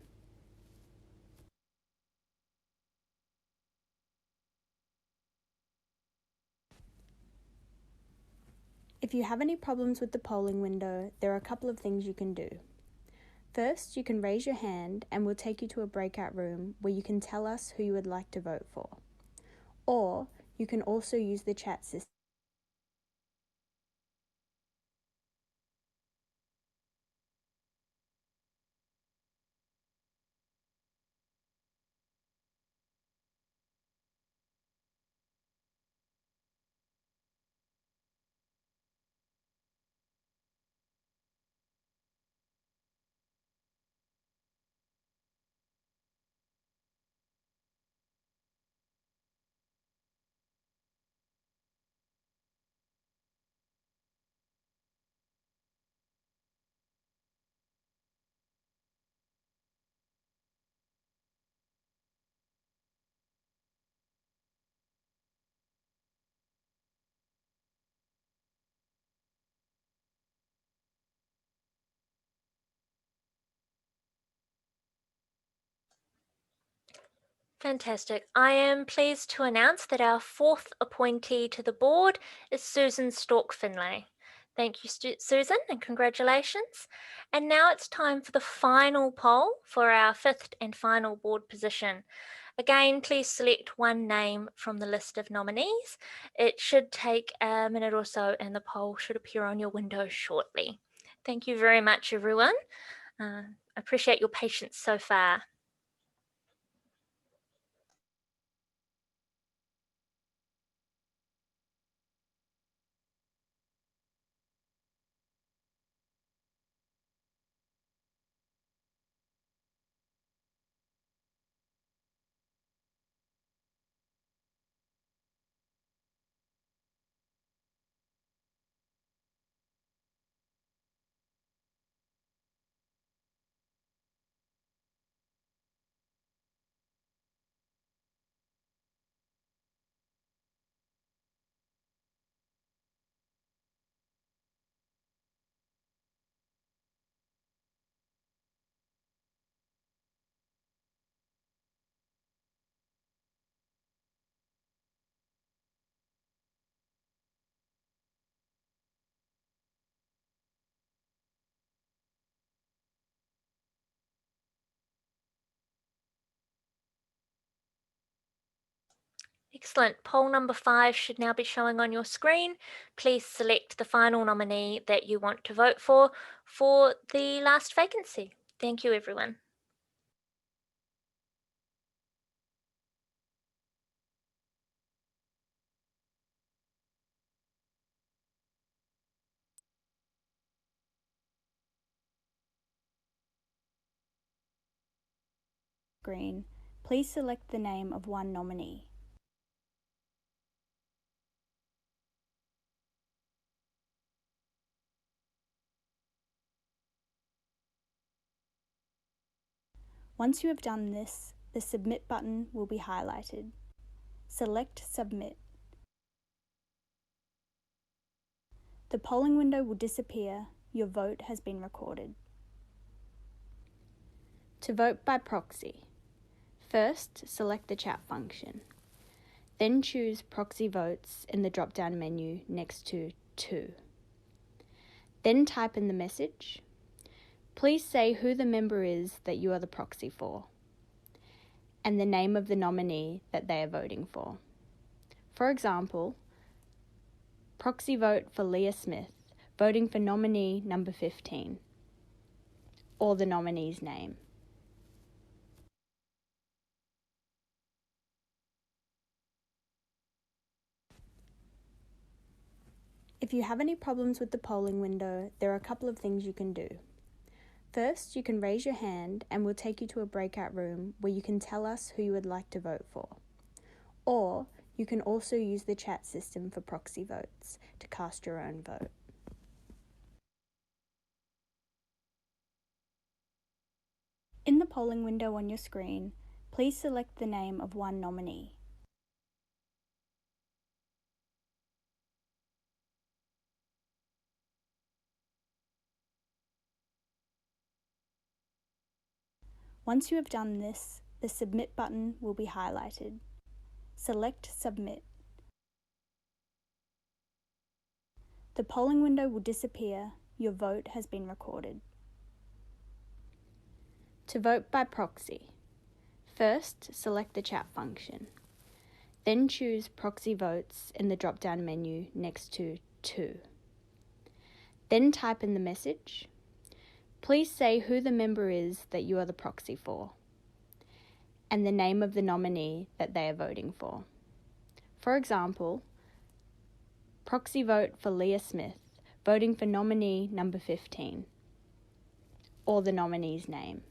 If you have any problems with the polling window, there are a couple of things you can do. First, you can raise your hand and we'll take you to a breakout room where you can tell us who you would like to vote for. Or you can also use the chat system. Fantastic. I am pleased to announce that our fourth appointee to the board is Susan Stork Finlay. Thank you, Susan, and congratulations. And now it's time for the final poll for our fifth and final board position. Again, please select one name from the list of nominees. It should take a minute or so and the poll should appear on your window shortly. Thank you very much, everyone. I appreciate your patience so far. Excellent. Poll number 5 should now be showing on your screen. Please select the final nominee that you want to vote for the last vacancy. Thank you, everyone. Screen, please select the name of one nominee. Once you have done this, the Submit button will be highlighted. Select Submit. The polling window will disappear. Your vote has been recorded. To vote by proxy, first select the chat function. Then choose Proxy Votes in the drop-down menu next to 2. Then type in the message. Please say who the member is that you are the proxy for, and the name of the nominee that they are voting for. For example, proxy vote for Leah Smith, voting for nominee number 15, or the nominee's name. If you have any problems with the polling window, there are a couple of things you can do. First, you can raise your hand and we'll take you to a breakout room where you can tell us who you would like to vote for. Or you can also use the chat system for proxy votes to cast your own vote. In the polling window on your screen, please select the name of one nominee. Once you have done this, the Submit button will be highlighted. Select Submit. The polling window will disappear. Your vote has been recorded. To vote by proxy, first select the chat function. Then choose Proxy Votes in the drop-down menu next to 2. Then type in the message. Please say who the member is that you are the proxy for, and the name of the nominee that they are voting for. For example, proxy vote for Leah Smith, voting for nominee number 15, or the nominee's name.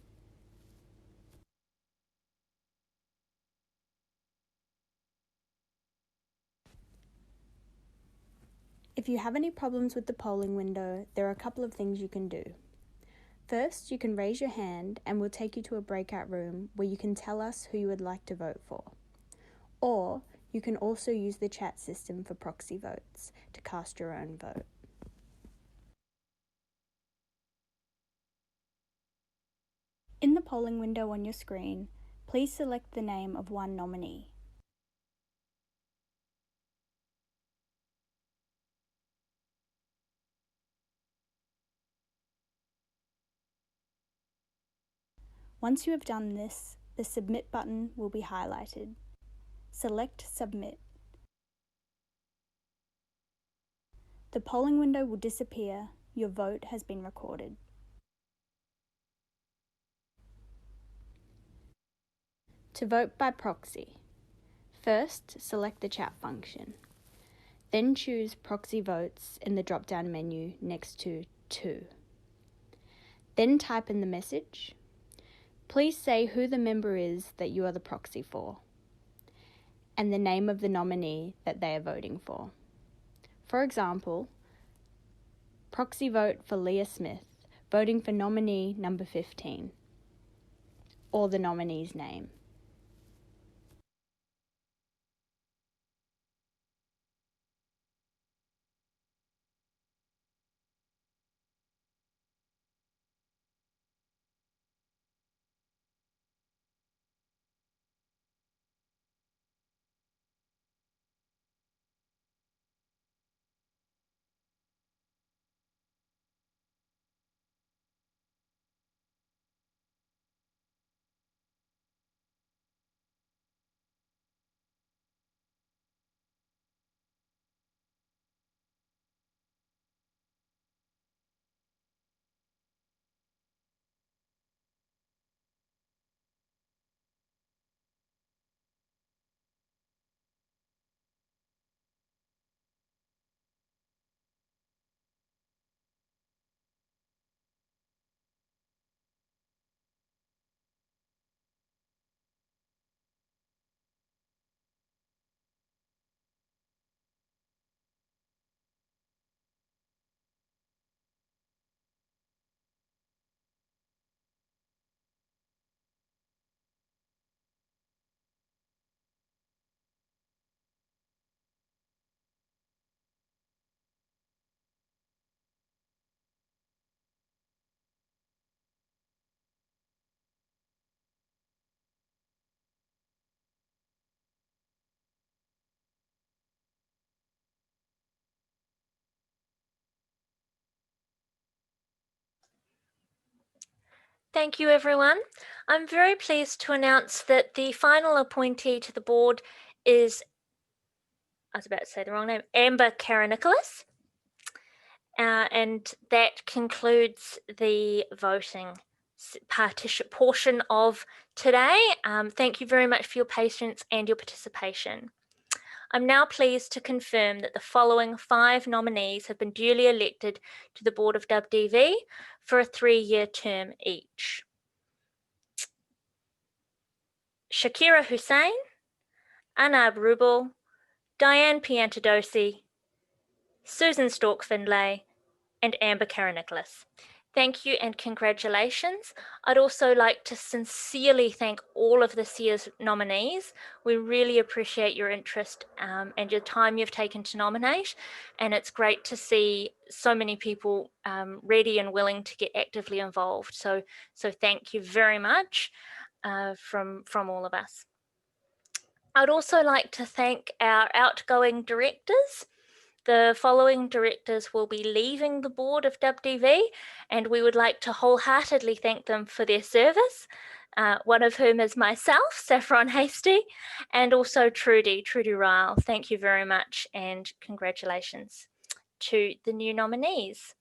If you have any problems with the polling window, there are a couple of things you can do. First, you can raise your hand and we'll take you to a breakout room where you can tell us who you would like to vote for. Or you can also use the chat system for proxy votes to cast your own vote. In the polling window on your screen, please select the name of one nominee. Once you have done this, the Submit button will be highlighted. Select Submit. The polling window will disappear. Your vote has been recorded. To vote by proxy, first select the chat function. Then choose Proxy Votes in the drop-down menu next to 2. Then type in the message. Please say who the member is that you are the proxy for, and the name of the nominee that they are voting for. For example, proxy vote for Leah Smith, voting for nominee number 15, or the nominee's name. Thank you, everyone. I'm very pleased to announce that the final appointee to the board is, I was about to say the wrong name, Amber Nicholas. And that concludes the voting portion of today. Thank you very much for your patience and your participation. I'm now pleased to confirm that the following 5 nominees have been duly elected to the board of WDV for a 3-year term each. Shakira Hussain, Annaberubal, Diane Piantadosi, Susan Stork Finlay, and Amber Nicholas. Thank you and congratulations. I'd also like to sincerely thank all of this year's nominees. We really appreciate your interest and your time you've taken to nominate. And it's great to see so many people ready and willing to get actively involved. So thank you very much from all of us. I'd also like to thank our outgoing directors. The following directors will be leaving the board of WDV, and we would like to wholeheartedly thank them for their service, one of whom is myself, Saffron Hasty, and also Trudy Ryle. Thank you very much and congratulations to the new nominees.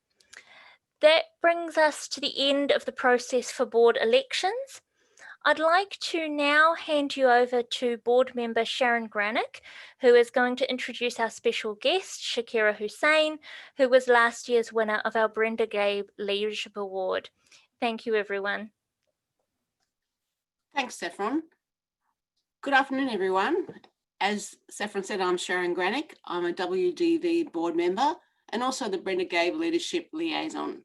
That brings us to the end of the process for board elections. I'd like to now hand you over to board member Sharon Granick, who is going to introduce our special guest, Shakira Hussain, who was last year's winner of our Brenda Gabe Leadership Award. Thank you, everyone. Thanks, Saffron. Good afternoon, everyone. As Saffron said, I'm Sharon Granick. I'm a WDV board member and also the Brenda Gabe Leadership Liaison.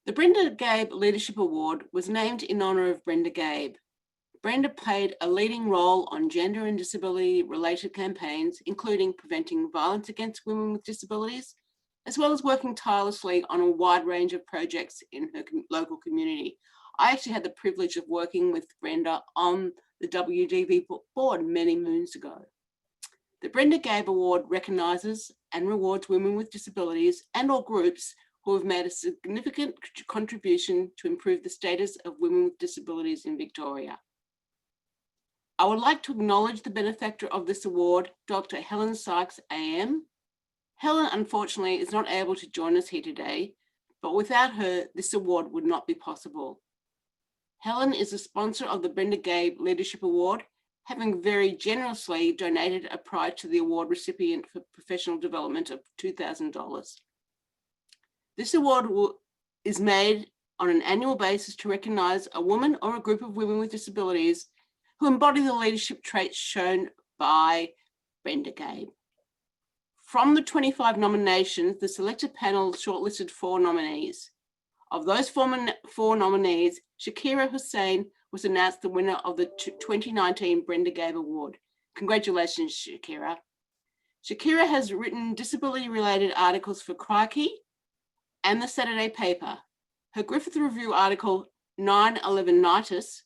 The Brenda Gabe Leadership Award was named in honour of Brenda Gabe. Brenda played a leading role on gender and disability-related campaigns, including preventing violence against women with disabilities, as well as working tirelessly on a wide range of projects in her local community. I actually had the privilege of working with Brenda on the WDV board many moons ago. The Brenda Gabe Award recognises and rewards women with disabilities and or groups who have made a significant contribution to improve the status of women with disabilities in Victoria. I would like to acknowledge the benefactor of this award, Dr. Helen Sykes AM. Helen, unfortunately, is not able to join us here today, but without her, this award would not be possible. Helen is a sponsor of the Brenda Gabe Leadership Award, having very generously donated a prize to the award recipient for professional development of $2,000. This award is made on an annual basis to recognise a woman or a group of women with disabilities who embody the leadership traits shown by Brenda Gabe. From the 25 nominations, the selected panel shortlisted 4 nominees. Of those 4 nominees, Shakira Hussain was announced the winner of the 2019 Brenda Gabe Award. Congratulations, Shakira. Shakira has written disability-related articles for Crikey and the Saturday paper. Her Griffith Review article, 9/11-nitis,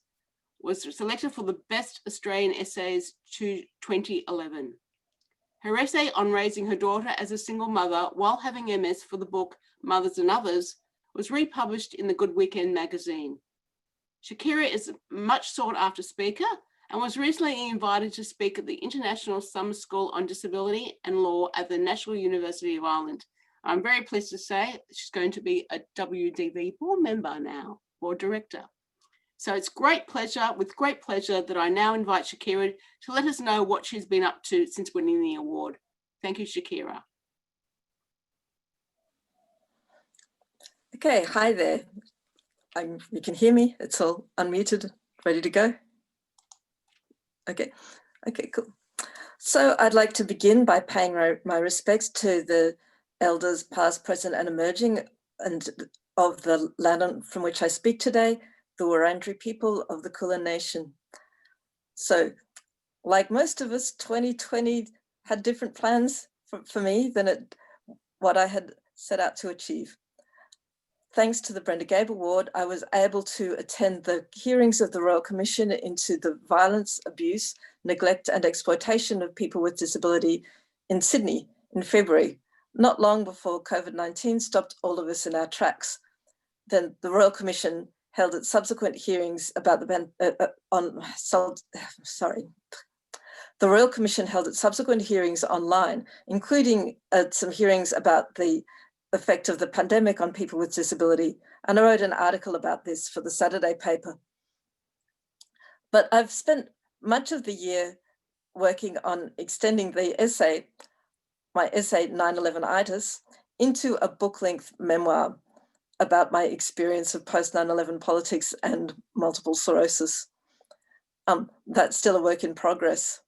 was selected for the Best Australian Essays 2011. Her essay on raising her daughter as a single mother while having MS for the book Mothers and Others was republished in the Good Weekend magazine. Shakira is a much sought after speaker and was recently invited to speak at the International Summer School on Disability and Law at the National University of Ireland. I'm very pleased to say she's going to be a WDV board member now, board director. So it's with great pleasure that I now invite Shakira to let us know what she's been up to since winning the award. Thank you, Shakira. Okay, hi there. You can hear me, it's all unmuted, ready to go? Okay, cool. So I'd like to begin by paying my respects to the elders past, present and emerging and of the land from which I speak today, the Wurundjeri people of the Kulin Nation. So like most of us, 2020 had different plans for me than what I had set out to achieve. Thanks to the Brenda Gabe Award, I was able to attend the hearings of the Royal Commission into the violence, abuse, neglect and exploitation of people with disability in Sydney in February, not long before COVID-19 stopped all of us in our tracks. Then the Royal Commission held at subsequent hearings about the The Royal Commission held its subsequent hearings online, including some hearings about the effect of the pandemic on people with disability. And I wrote an article about this for the Saturday paper. But I've spent much of the year working on extending the essay, my essay 9/11itis, into a book-length memoir about my experience of post-9/11 politics and multiple sclerosis. That's still a work in progress.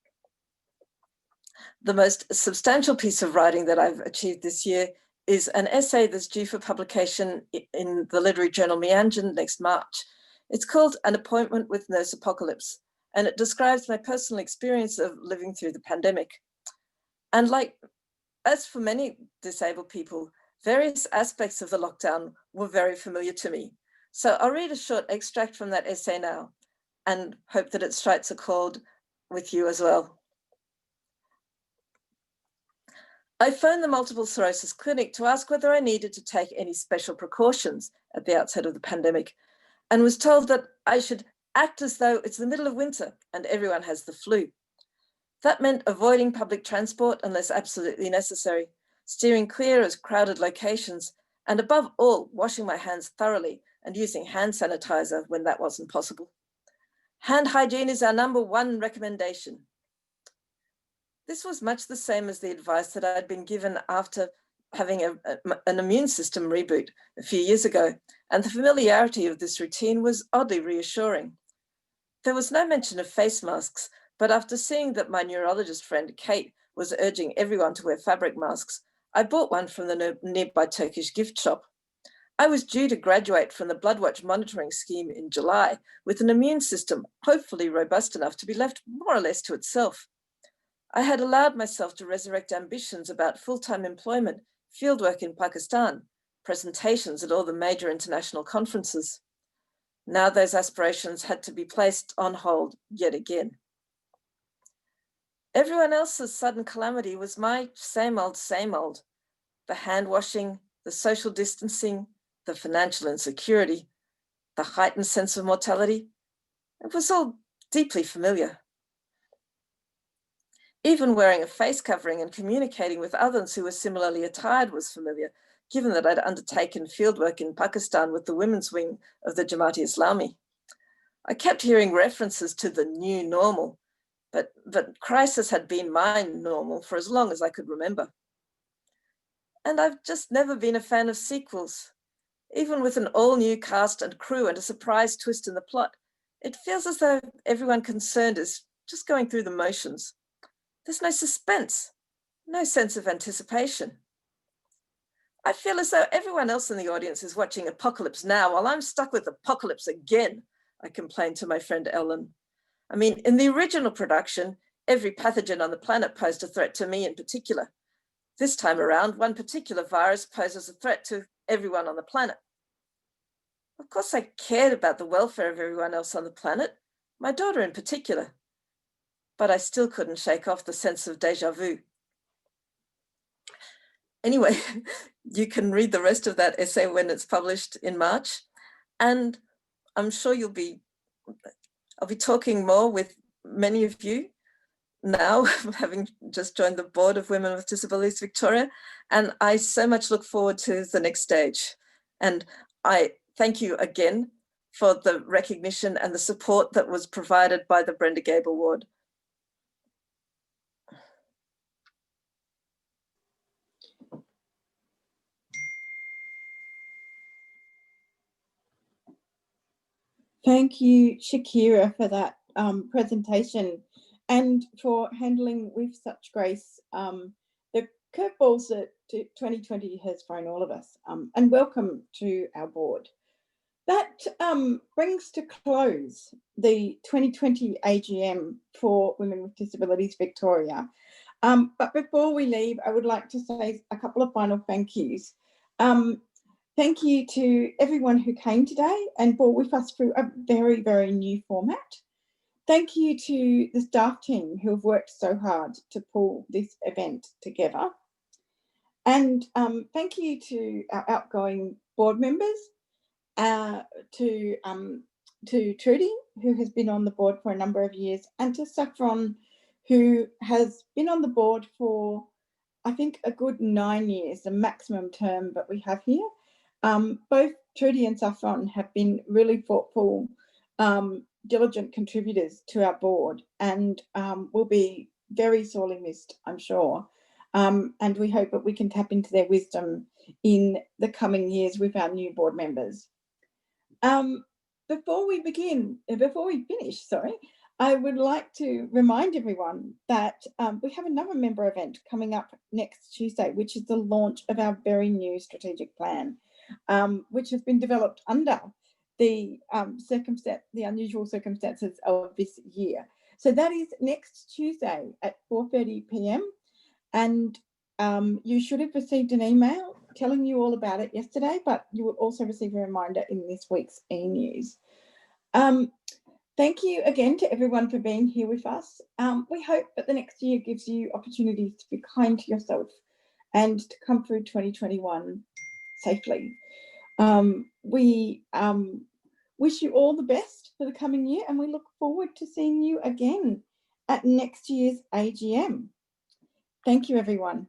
The most substantial piece of writing that I've achieved this year is an essay that's due for publication in the literary journal Meanjin next March. It's called An Appointment with Nurse Apocalypse, and it describes my personal experience of living through the pandemic. And as for many disabled people, various aspects of the lockdown were very familiar to me. So I'll read a short extract from that essay now and hope that it strikes a chord with you as well. I phoned the multiple sclerosis clinic to ask whether I needed to take any special precautions at the outset of the pandemic, and was told that I should act as though it's the middle of winter and everyone has the flu. That meant avoiding public transport unless absolutely necessary, steering clear of crowded locations, and above all, washing my hands thoroughly and using hand sanitizer when that wasn't possible. Hand hygiene is our #1 recommendation. This was much the same as the advice that I'd been given after having an immune system reboot a few years ago, and the familiarity of this routine was oddly reassuring. There was no mention of face masks, but after seeing that my neurologist friend Kate was urging everyone to wear fabric masks, I bought one from the nearby Turkish gift shop. I was due to graduate from the Bloodwatch monitoring scheme in July with an immune system hopefully robust enough to be left more or less to itself. I had allowed myself to resurrect ambitions about full-time employment, fieldwork in Pakistan, presentations at all the major international conferences. Now those aspirations had to be placed on hold yet again. Everyone else's sudden calamity was my same old. The hand washing, the social distancing, the financial insecurity, the heightened sense of mortality. It was all deeply familiar. Even wearing a face covering and communicating with others who were similarly attired was familiar, given that I'd undertaken fieldwork in Pakistan with the women's wing of the Jamaat-e-Islami. I kept hearing references to the new normal, but crisis had been my normal for as long as I could remember. And I've just never been a fan of sequels. Even with an all-new cast and crew and a surprise twist in the plot, it feels as though everyone concerned is just going through the motions. There's no suspense, no sense of anticipation. I feel as though everyone else in the audience is watching Apocalypse Now while I'm stuck with Apocalypse again, I complained to my friend Ellen. I mean, in the original production, every pathogen on the planet posed a threat to me in particular. This time around, one particular virus poses a threat to everyone on the planet. Of course, I cared about the welfare of everyone else on the planet, my daughter in particular, but I still couldn't shake off the sense of déjà vu. Anyway, you can read the rest of that essay when it's published in March, and I'm sure I'll be talking more with many of you now, having just joined the board of Women with Disabilities Victoria, and I so much look forward to the next stage. And I thank you again for the recognition and the support that was provided by the Brenda Gabe Award. Thank you, Shakira, for that presentation and for handling with such grace the curveballs that 2020 has thrown all of us. And welcome to our board. That brings to close the 2020 AGM for Women with Disabilities Victoria. But before we leave, I would like to say a couple of final thank yous. Thank you to everyone who came today and bore with us through a very, very new format. Thank you to the staff team who have worked so hard to pull this event together. And thank you to our outgoing board members to Trudy, who has been on the board for a number of years, and to Saffron, who has been on the board for, I think, a good 9 years, the maximum term that we have here. Both Trudy and Saffron have been really thoughtful, diligent contributors to our board, and will be very sorely missed, I'm sure. And we hope that we can tap into their wisdom in the coming years with our new board members. Before we finish, I would like to remind everyone that we have another member event coming up next Tuesday, which is the launch of our very new strategic plan, which has been developed under the unusual circumstances of this year. So that is next Tuesday at 4:30 p.m. And you should have received an email telling you all about it yesterday, but you will also receive a reminder in this week's e-news. Thank you again to everyone for being here with us. We hope that the next year gives you opportunities to be kind to yourself and to come through 2021 safely. We wish you all the best for the coming year, and we look forward to seeing you again at next year's AGM. Thank you, everyone.